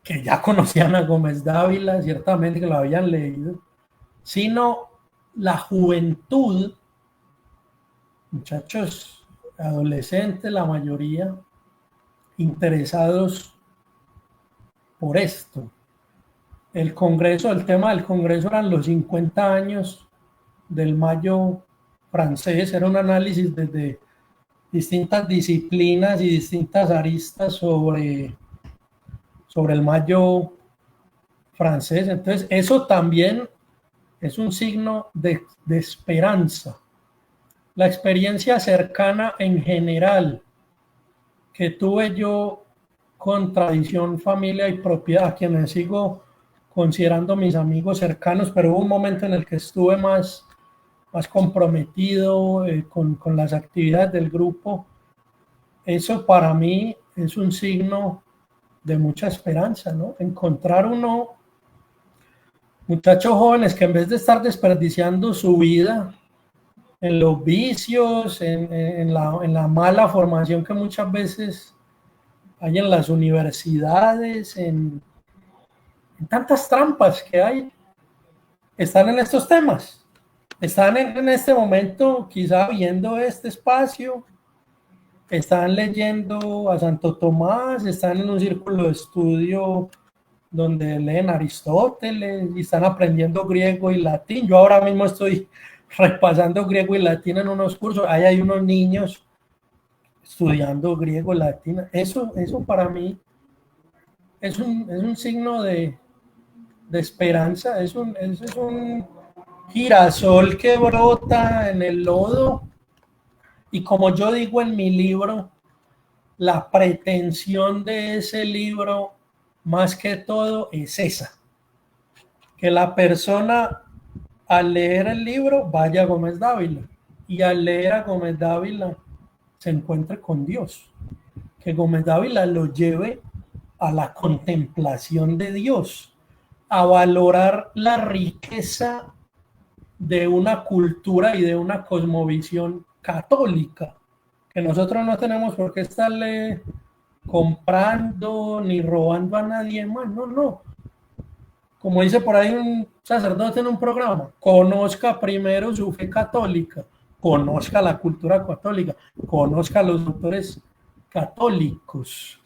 que ya conocían a Gómez Dávila, ciertamente que lo habían leído, sino la juventud, muchachos adolescentes, la mayoría, interesados por esto. El tema del Congreso eran los 50 años del Mayo francés, era un análisis desde distintas disciplinas y distintas aristas sobre el Mayo francés. Entonces, eso también es un signo de esperanza. La experiencia cercana en general que tuve yo con Tradición, Familia y Propiedad, a quienes sigo considerando mis amigos cercanos, pero hubo un momento en el que estuve más comprometido con las actividades del grupo. Eso para mí es un signo de mucha esperanza, ¿no? Encontrar muchachos jóvenes que en vez de estar desperdiciando su vida en los vicios, en la mala formación que muchas veces hay en las universidades, en tantas trampas que hay, están en estos temas, están en este momento quizá viendo este espacio, están leyendo a Santo Tomás, están en un círculo de estudio donde leen Aristóteles y están aprendiendo griego y latín. Yo ahora mismo estoy repasando griego y latín en unos cursos, ahí hay unos niños estudiando griego y latín. Eso para mí es un signo de esperanza, es un girasol que brota en el lodo. Y como yo digo en mi libro, la pretensión de ese libro, más que todo, es esa: que la persona al leer el libro vaya a Gómez Dávila, y al leer a Gómez Dávila se encuentre con Dios, que Gómez Dávila lo lleve a la contemplación de Dios, a valorar la riqueza de una cultura y de una cosmovisión católica, que nosotros no tenemos por qué estarle comprando ni robando a nadie más, no. Como dice por ahí un sacerdote en un programa, conozca primero su fe católica, conozca la cultura católica, conozca a los autores católicos,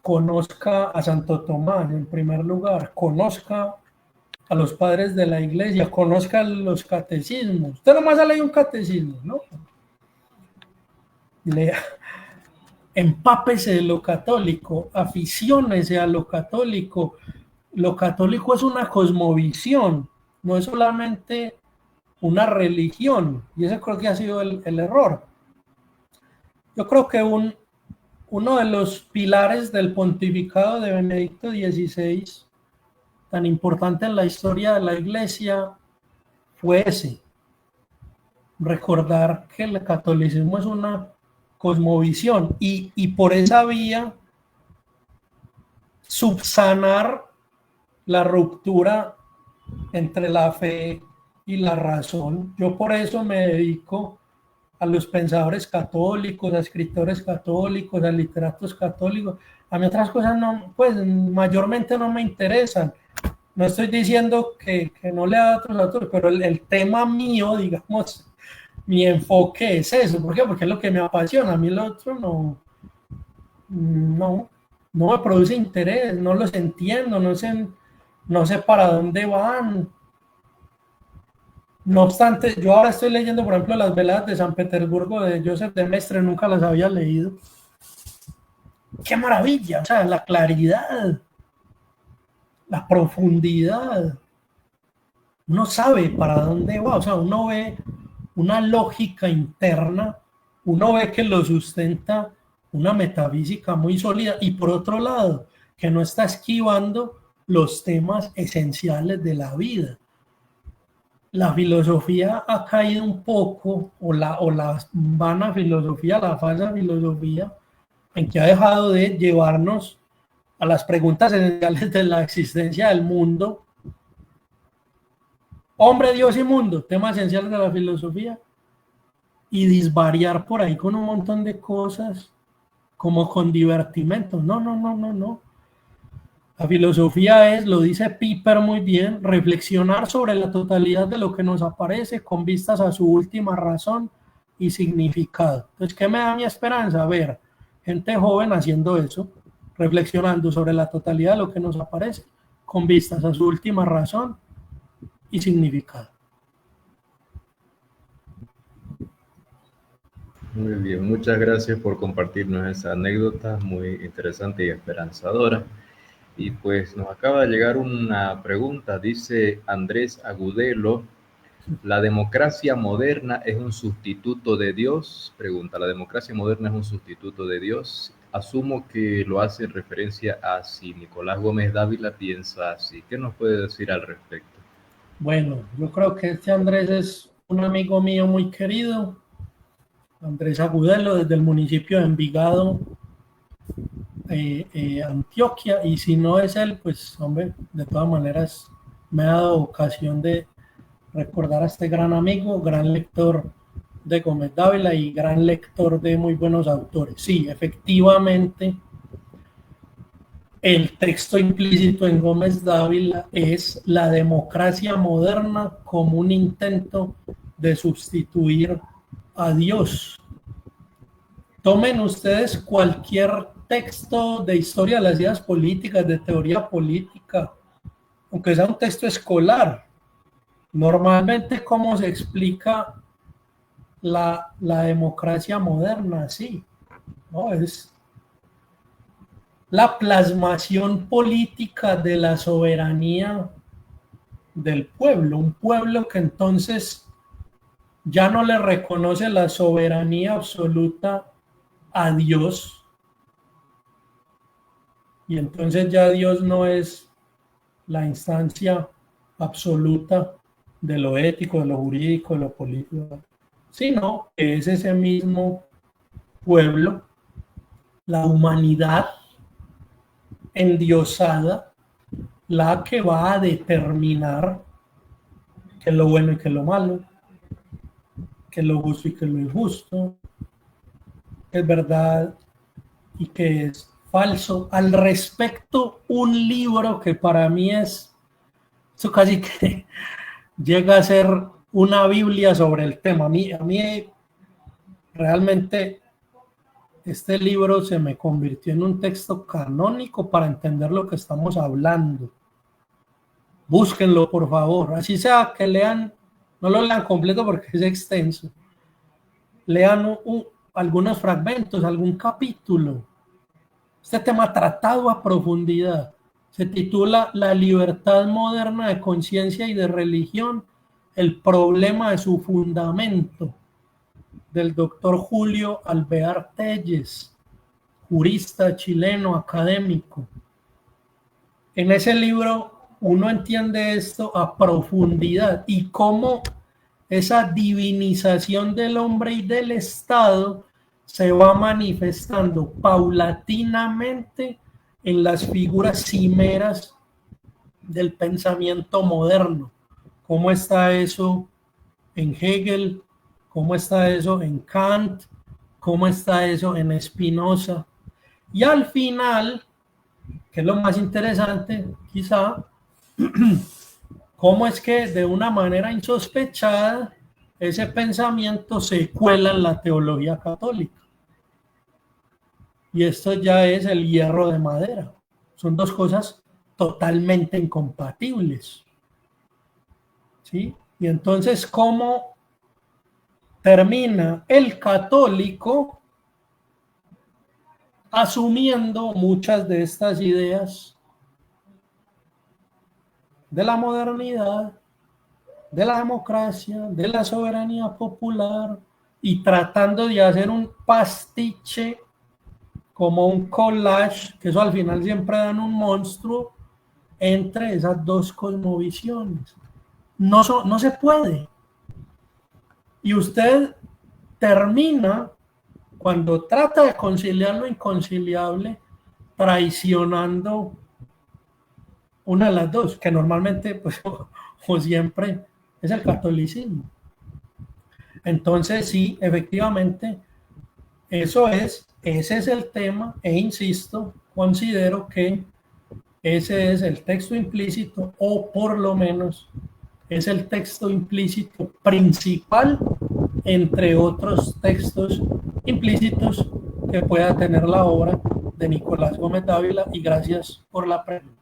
conozca a Santo Tomás en primer lugar, conozca a los padres de la iglesia, conozca los catecismos. Usted nomás ha leído un catecismo, ¿no? Lea, empápese de lo católico, aficiónese a lo católico. Lo católico es una cosmovisión, no es solamente una religión, y ese creo que ha sido el error. Yo creo que uno de los pilares del pontificado de Benedicto XVI, tan importante en la historia de la Iglesia, fue ese: recordar que el catolicismo es una cosmovisión, y por esa vía subsanar la ruptura entre la fe y la razón. Yo por eso me dedico a los pensadores católicos, a escritores católicos, a literatos católicos. A mí otras cosas no, pues mayormente no me interesan. No estoy diciendo que no lea a otros autores, pero el tema mío, digamos, mi enfoque es eso. ¿Por qué? Porque es lo que me apasiona. A mí lo otro no me produce interés, no los entiendo, no sé para dónde van. No obstante, yo ahora estoy leyendo, por ejemplo, las veladas de San Petersburgo de Joseph de Maistre, nunca las había leído. ¡Qué maravilla! O sea, la claridad, la profundidad. Uno sabe para dónde va, o sea, uno ve una lógica interna, uno ve que lo sustenta una metafísica muy sólida, y por otro lado, que no está esquivando los temas esenciales de la vida. La filosofía ha caído un poco, o la vana filosofía, la falsa filosofía, en que ha dejado de llevarnos a las preguntas esenciales de la existencia del mundo. Hombre, Dios y mundo, temas esenciales de la filosofía, y disvariar por ahí con un montón de cosas como con divertimentos. No. La filosofía es, lo dice Piper muy bien, reflexionar sobre la totalidad de lo que nos aparece con vistas a su última razón y significado. Entonces, ¿qué me da mi esperanza? Ver gente joven haciendo eso, reflexionando sobre la totalidad de lo que nos aparece con vistas a su última razón y significado. Muy bien, muchas gracias por compartirnos esa anécdota muy interesante y esperanzadora. Y pues nos acaba de llegar una pregunta, dice Andrés Agudelo: ¿la democracia moderna es un sustituto de Dios? Pregunta, ¿la democracia moderna es un sustituto de Dios? Asumo que lo hace en referencia a si Nicolás Gómez Dávila piensa así. ¿Qué nos puede decir al respecto? Bueno, yo creo que este Andrés es un amigo mío muy querido, Andrés Agudelo, desde el municipio de Envigado, Antioquia, y si no es él, pues hombre, de todas maneras me ha dado ocasión de recordar a este gran amigo, gran lector de Gómez Dávila y gran lector de muy buenos autores. Sí, efectivamente, el texto implícito en Gómez Dávila es la democracia moderna como un intento de sustituir a Dios. Tomen ustedes cualquier texto de historia de las ideas políticas, de teoría política, aunque sea un texto escolar. Normalmente, ¿cómo se explica la democracia moderna? Sí, ¿no? Es la plasmación política de la soberanía del pueblo, un pueblo que entonces ya no le reconoce la soberanía absoluta a Dios, y entonces ya Dios no es la instancia absoluta de lo ético, de lo jurídico, de lo político, sino que es ese mismo pueblo, la humanidad endiosada, la que va a determinar qué es lo bueno y qué es lo malo, qué es lo justo y qué es lo injusto, qué es verdad y qué es falso. Al respecto, un libro que para mí es, eso casi que llega a ser una Biblia sobre el tema. A mí realmente este libro se me convirtió en un texto canónico para entender lo que estamos hablando. Búsquenlo, por favor. Así sea que lean, no lo lean completo porque es extenso. Lean algunos fragmentos, algún capítulo. Este tema tratado a profundidad. Se titula La libertad moderna de conciencia y de religión, el problema de su fundamento, del doctor Julio Alvear Telles, jurista chileno, académico. En ese libro uno entiende esto a profundidad y cómo esa divinización del hombre y del Estado se va manifestando paulatinamente en las figuras cimeras del pensamiento moderno. ¿Cómo está eso en Hegel? ¿Cómo está eso en Kant? ¿Cómo está eso en Spinoza? Y al final, que es lo más interesante, quizá, cómo es que de una manera insospechada ese pensamiento se cuela en la teología católica. Y esto ya es el hierro de madera. Son dos cosas totalmente incompatibles. ¿Sí? Y entonces, ¿cómo termina el católico asumiendo muchas de estas ideas de la modernidad, de la democracia, de la soberanía popular, y tratando de hacer un pastiche, como un collage, que eso al final siempre dan un monstruo entre esas dos cosmovisiones? No se puede. Y usted termina, cuando trata de conciliar lo inconciliable, traicionando una de las dos, que normalmente, pues, o siempre es el catolicismo. Entonces, sí, efectivamente, ese es el tema, e insisto, considero que ese es el texto implícito, o por lo menos es el texto implícito principal entre otros textos implícitos que pueda tener la obra de Nicolás Gómez Dávila, y gracias por la pregunta.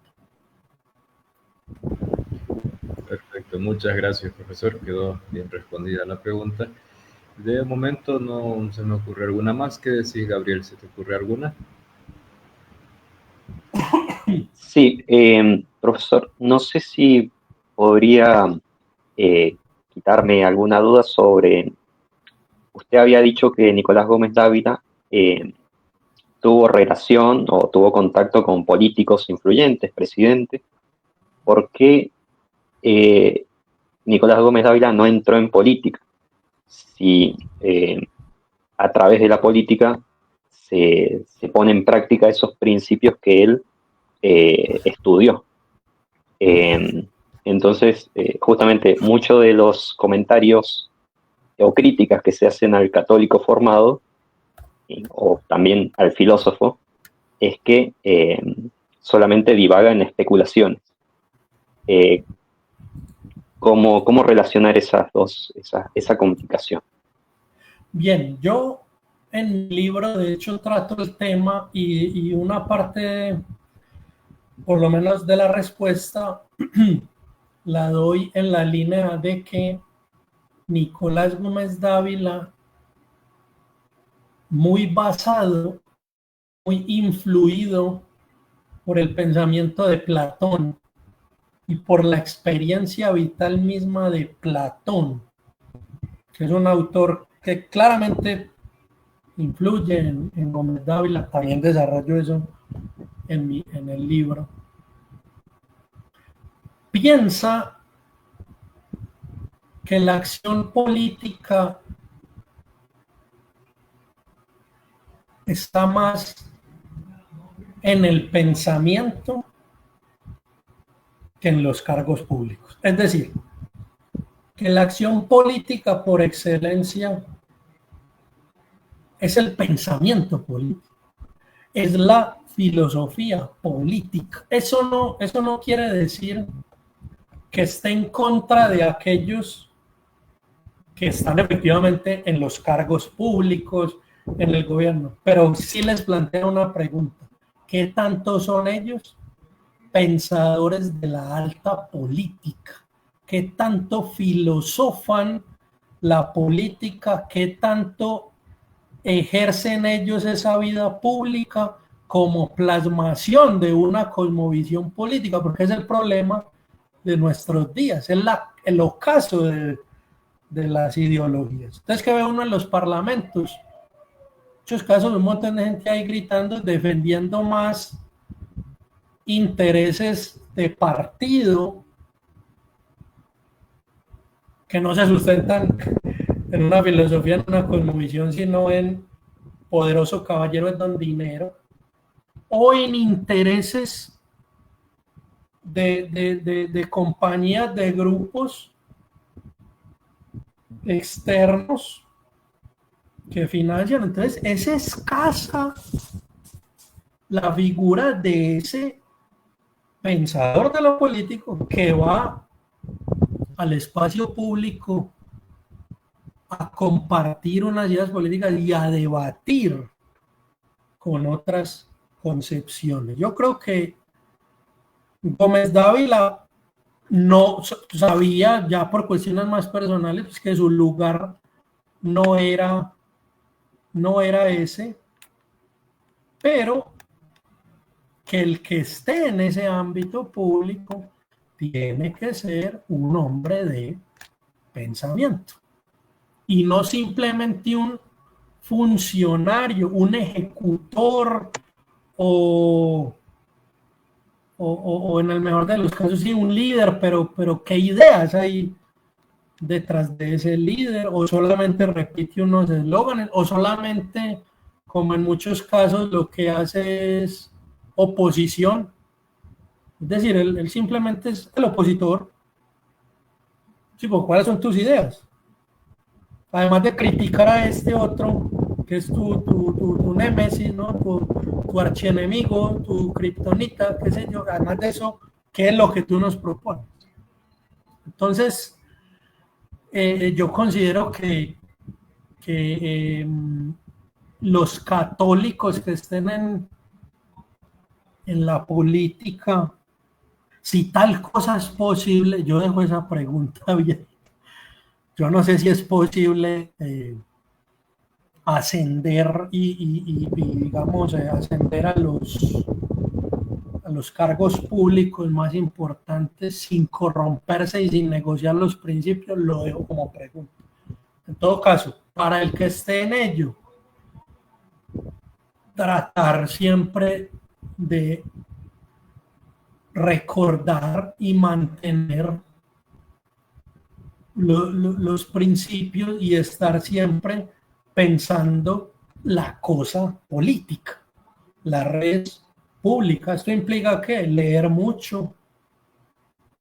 Perfecto, muchas gracias, profesor. Quedó bien respondida la pregunta. De momento no se me ocurre alguna más. ¿Qué decís, Gabriel? ¿Se te ocurre alguna? Sí, profesor, no sé si podría quitarme alguna duda sobre, usted había dicho que Nicolás Gómez Dávila tuvo relación o tuvo contacto con políticos influyentes, presidentes. ¿Por qué Nicolás Gómez Dávila no entró en política? Si a través de la política se pone en práctica esos principios que él estudió. Entonces, justamente muchos de los comentarios o críticas que se hacen al católico formado, o también al filósofo, es que solamente divaga en especulaciones. ¿Cómo relacionar esas dos, esa complicación? Bien, yo en mi libro de hecho trato el tema y una parte, por lo menos de la respuesta, la doy en la línea de que Nicolás Gómez Dávila, muy basado, muy influido por el pensamiento de Platón y por la experiencia vital misma de Platón, que es un autor que claramente influye en Gómez Dávila. También desarrollo eso en el libro. Piensa que la acción política está más en el pensamiento que en los cargos públicos. Es decir, que la acción política por excelencia es el pensamiento político, es la filosofía política. Eso no quiere decir que esté en contra de aquellos que están efectivamente en los cargos públicos, en el gobierno, pero sí les plantea una pregunta: ¿qué tanto son ellos pensadores de la alta política? ¿Qué tanto filosofan la política? ¿Qué tanto ejercen ellos esa vida pública como plasmación de una cosmovisión política? Porque es el problema de nuestros días, es el ocaso de las ideologías. Entonces, que ve uno en los parlamentos, en muchos casos un montón de gente ahí gritando, defendiendo más intereses de partido que no se sustentan en una filosofía, en una cosmovisión, sino en poderoso caballero es don dinero, o en intereses de compañías, de grupos externos que financian. Entonces es escasa la figura de ese pensador de lo político que va al espacio público a compartir unas ideas políticas y a debatir con otras concepciones. Yo creo que Gómez Dávila no sabía, ya por cuestiones más personales, pues, que su lugar no era ese, pero que el que esté en ese ámbito público tiene que ser un hombre de pensamiento y no simplemente un funcionario, un ejecutor o en el mejor de los casos sí un líder, pero ¿qué ideas hay detrás de ese líder? O solamente repite unos eslóganes, o solamente, como en muchos casos, lo que hace es oposición. Es decir, él simplemente es el opositor. Sí, pues, ¿cuáles son tus ideas? Además de criticar a este otro, que es tu némesis, ¿no? Tu archienemigo, tu kriptonita, qué sé yo. Además de eso, ¿qué es lo que tú nos propones? Entonces, yo considero que los católicos que estén en la política, si tal cosa es posible, yo dejo esa pregunta bien. Yo no sé si es posible ascender y digamos, ascender a los cargos públicos más importantes sin corromperse y sin negociar los principios. Lo dejo como pregunta. En todo caso, para el que esté en ello, tratar siempre de recordar y mantener los principios y estar siempre pensando la cosa política, la red pública. Esto implica que leer mucho,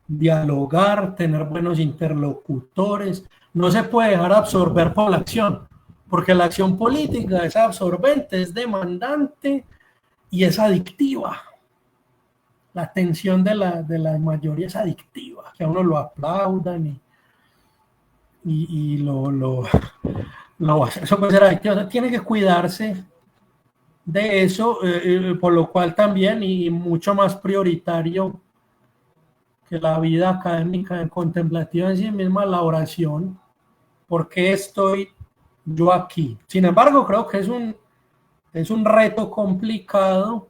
dialogar, tener buenos interlocutores. No se puede dejar absorber por la acción, porque la acción política es absorbente, es demandante y es adictiva. la atención de la mayoría es adictiva, que a uno lo aplaudan y eso puede ser adictivo. O sea, tiene que cuidarse de eso, por lo cual también, y mucho más prioritario que la vida académica contemplativa en sí misma, la oración. ¿Por qué estoy yo aquí? Sin embargo, creo que es un reto complicado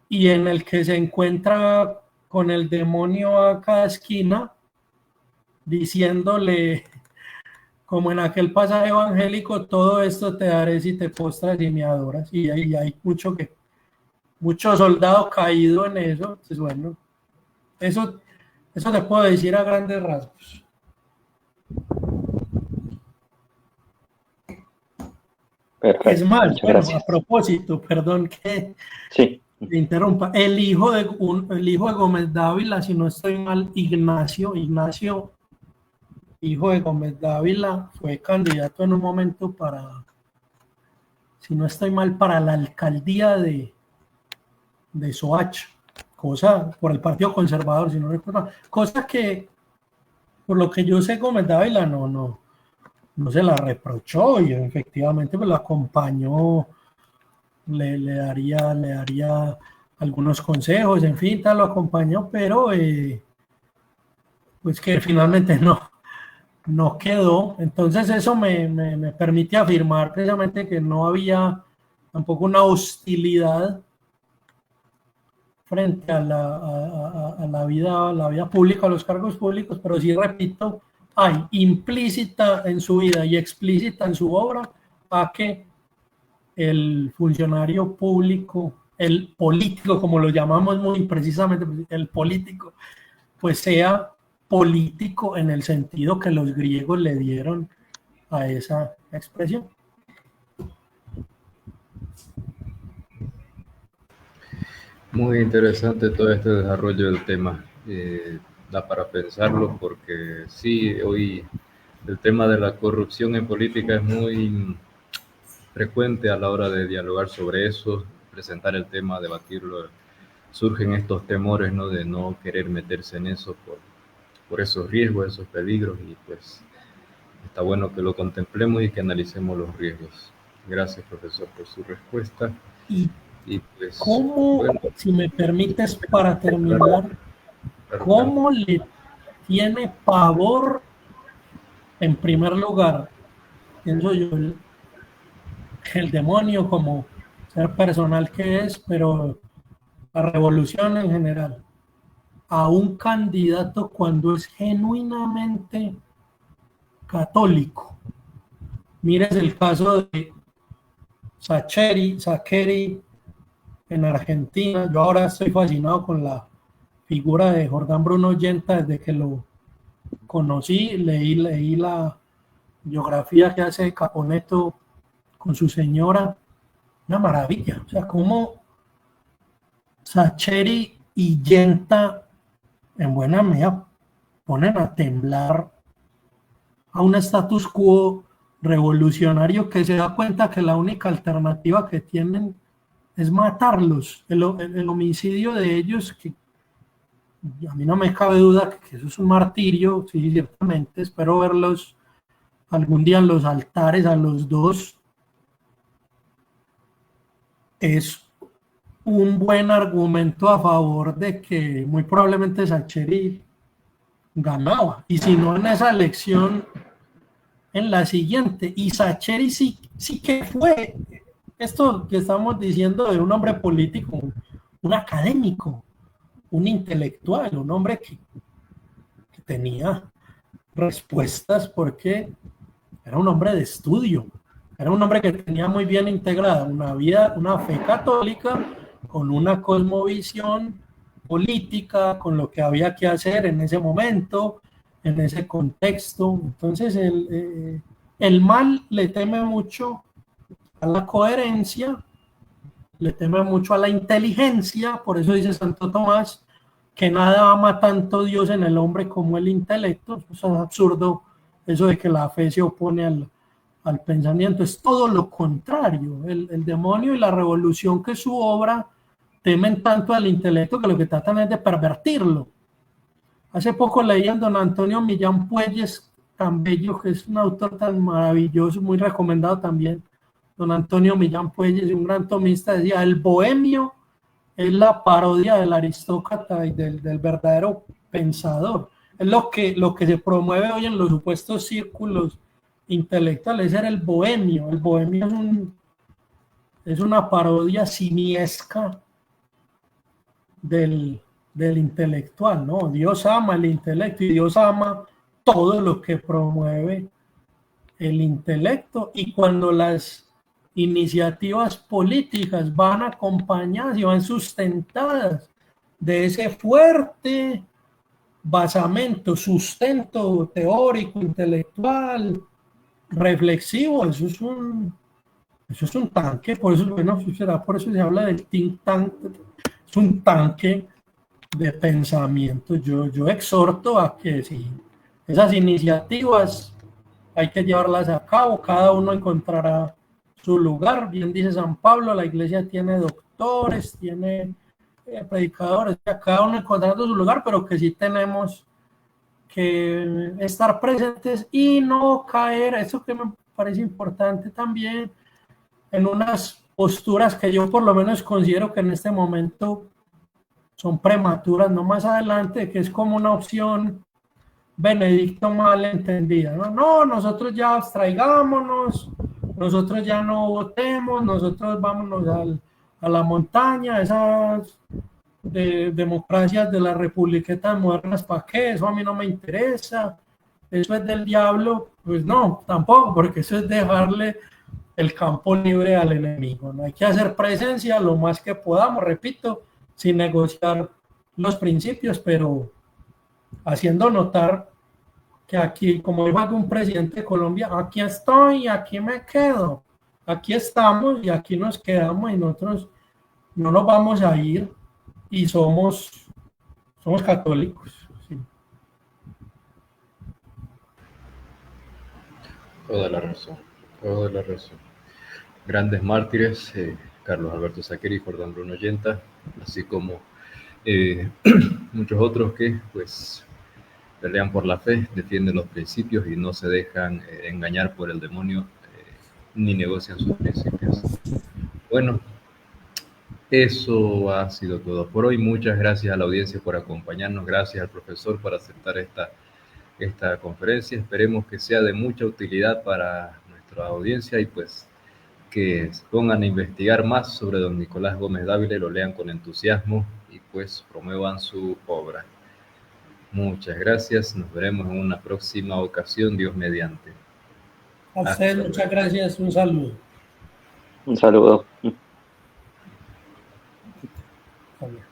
y en el que se encuentra con el demonio a cada esquina, diciéndole, como en aquel pasaje evangélico, todo esto te daré si te postras y me adoras. Y hay mucho soldado caído en eso. Pues bueno, eso te puedo decir a grandes rasgos. Perfecto, Es más, muchas bueno, gracias. a propósito, perdón que Sí, te interrumpa, el hijo de Gómez Dávila, si no estoy mal, Ignacio, hijo de Gómez Dávila, fue candidato en un momento si no estoy mal, para la alcaldía de Soacha, cosa por el Partido Conservador, si no recuerdo, cosa que, por lo que yo sé, Gómez Dávila no se la reprochó y efectivamente pues la acompañó, le daría algunos consejos, en fin, tal, lo acompañó, pero pues que finalmente no quedó. Entonces eso me permite afirmar precisamente que no había tampoco una hostilidad frente a la vida pública, a los cargos públicos, pero sí repito, hay implícita en su vida y explícita en su obra a que el funcionario público, el político, como lo llamamos muy precisamente, el político, pues sea político en el sentido que los griegos le dieron a esa expresión. Muy interesante todo este desarrollo del tema. Da para pensarlo porque sí, hoy el tema de la corrupción en política es muy frecuente a la hora de dialogar sobre eso, presentar el tema, debatirlo. Surgen estos temores, ¿no? De no querer meterse en eso por esos riesgos, esos peligros, y pues está bueno que lo contemplemos y que analicemos los riesgos. Gracias, profesor, por su respuesta. Y pues, cómo, bueno, si me permites, para terminar, ¿cómo le tiene pavor, en primer lugar, pienso yo, el demonio como ser personal que es, pero la revolución en general, a un candidato cuando es genuinamente católico? Mires el caso de Sacheri en Argentina. Yo ahora estoy fascinado con la figura de Jordán Bruno Yenta desde que lo conocí, leí la biografía que hace Caponeto con su señora, una maravilla. O sea, cómo Sacheri y Yenta en buena medida ponen a temblar a un status quo revolucionario que se da cuenta que la única alternativa que tienen es matarlos. El homicidio de ellos, que a mí no me cabe duda que eso es un martirio, sí, ciertamente. Espero verlos algún día en los altares a los dos. Es un buen argumento a favor de que muy probablemente Sacheri ganaba. Y si no en esa elección, en la siguiente. Y Sacheri sí que fue esto que estamos diciendo de un hombre político, un académico, un intelectual, un hombre que tenía respuestas porque era un hombre de estudio, era un hombre que tenía muy bien integrada una fe católica con una cosmovisión política, con lo que había que hacer en ese momento, en ese contexto. Entonces el mal le teme mucho a la coherencia, le teme mucho a la inteligencia. Por eso dice Santo Tomás que nada ama tanto Dios en el hombre como el intelecto. Eso es absurdo, eso de que la fe se opone al pensamiento. Es todo lo contrario. El demonio y la revolución, que es su obra, temen tanto al intelecto que lo que tratan es de pervertirlo. Hace poco leí a don Antonio Millán Puelles, tan bello, que es un autor tan maravilloso, muy recomendado también. Don Antonio Millán Puelles, un gran tomista, decía: el bohemio es la parodia del aristócrata y del verdadero pensador. Es lo que se promueve hoy en los supuestos círculos intelectuales, ser el bohemio. El bohemio es una parodia simiesca del intelectual, ¿no? Dios ama el intelecto y Dios ama todo lo que promueve el intelecto, y cuando las iniciativas políticas van acompañadas y van sustentadas de ese fuerte basamento, sustento teórico, intelectual, reflexivo, eso es un tanque. Por eso, bueno, por eso se habla del think tank, es un tanque de pensamiento. Yo exhorto a que si esas iniciativas hay que llevarlas a cabo, cada uno encontrará su lugar. Bien dice San Pablo, la iglesia tiene doctores, tiene predicadores, cada uno encontrando su lugar, pero que sí tenemos que estar presentes y no caer, eso que me parece importante también, en unas posturas que yo por lo menos considero que en este momento son prematuras, no más adelante, que es como una opción Benedicto mal entendida, ¿no? No, nosotros ya abstraigámonos, nosotros ya no votemos, nosotros vámonos a la montaña, esas democracias de las republiquetas modernas, ¿para qué? Eso a mí no me interesa, eso es del diablo. Pues no, tampoco, porque eso es dejarle el campo libre al enemigo, ¿no? Hay que hacer presencia lo más que podamos, repito, sin negociar los principios, pero haciendo notar que aquí, como dijo algún presidente de Colombia, aquí estoy, aquí me quedo, aquí estamos y aquí nos quedamos, y nosotros no nos vamos a ir, y somos católicos. Sí. Toda la razón, toda la razón. Grandes mártires, Carlos Alberto Saqueri y Jordán Bruno Yenta, así como muchos otros que pues pelean por la fe, defienden los principios y no se dejan engañar por el demonio, ni negocian sus principios. Bueno, eso ha sido todo por hoy. Muchas gracias a la audiencia por acompañarnos, gracias al profesor por aceptar esta conferencia. Esperemos que sea de mucha utilidad para nuestra audiencia y pues que se pongan a investigar más sobre don Nicolás Gómez Dávila y lo lean con entusiasmo y pues promuevan su obra. Muchas gracias, nos veremos en una próxima ocasión, Dios mediante. A usted muchas gracias, un saludo. Un saludo. Adiós.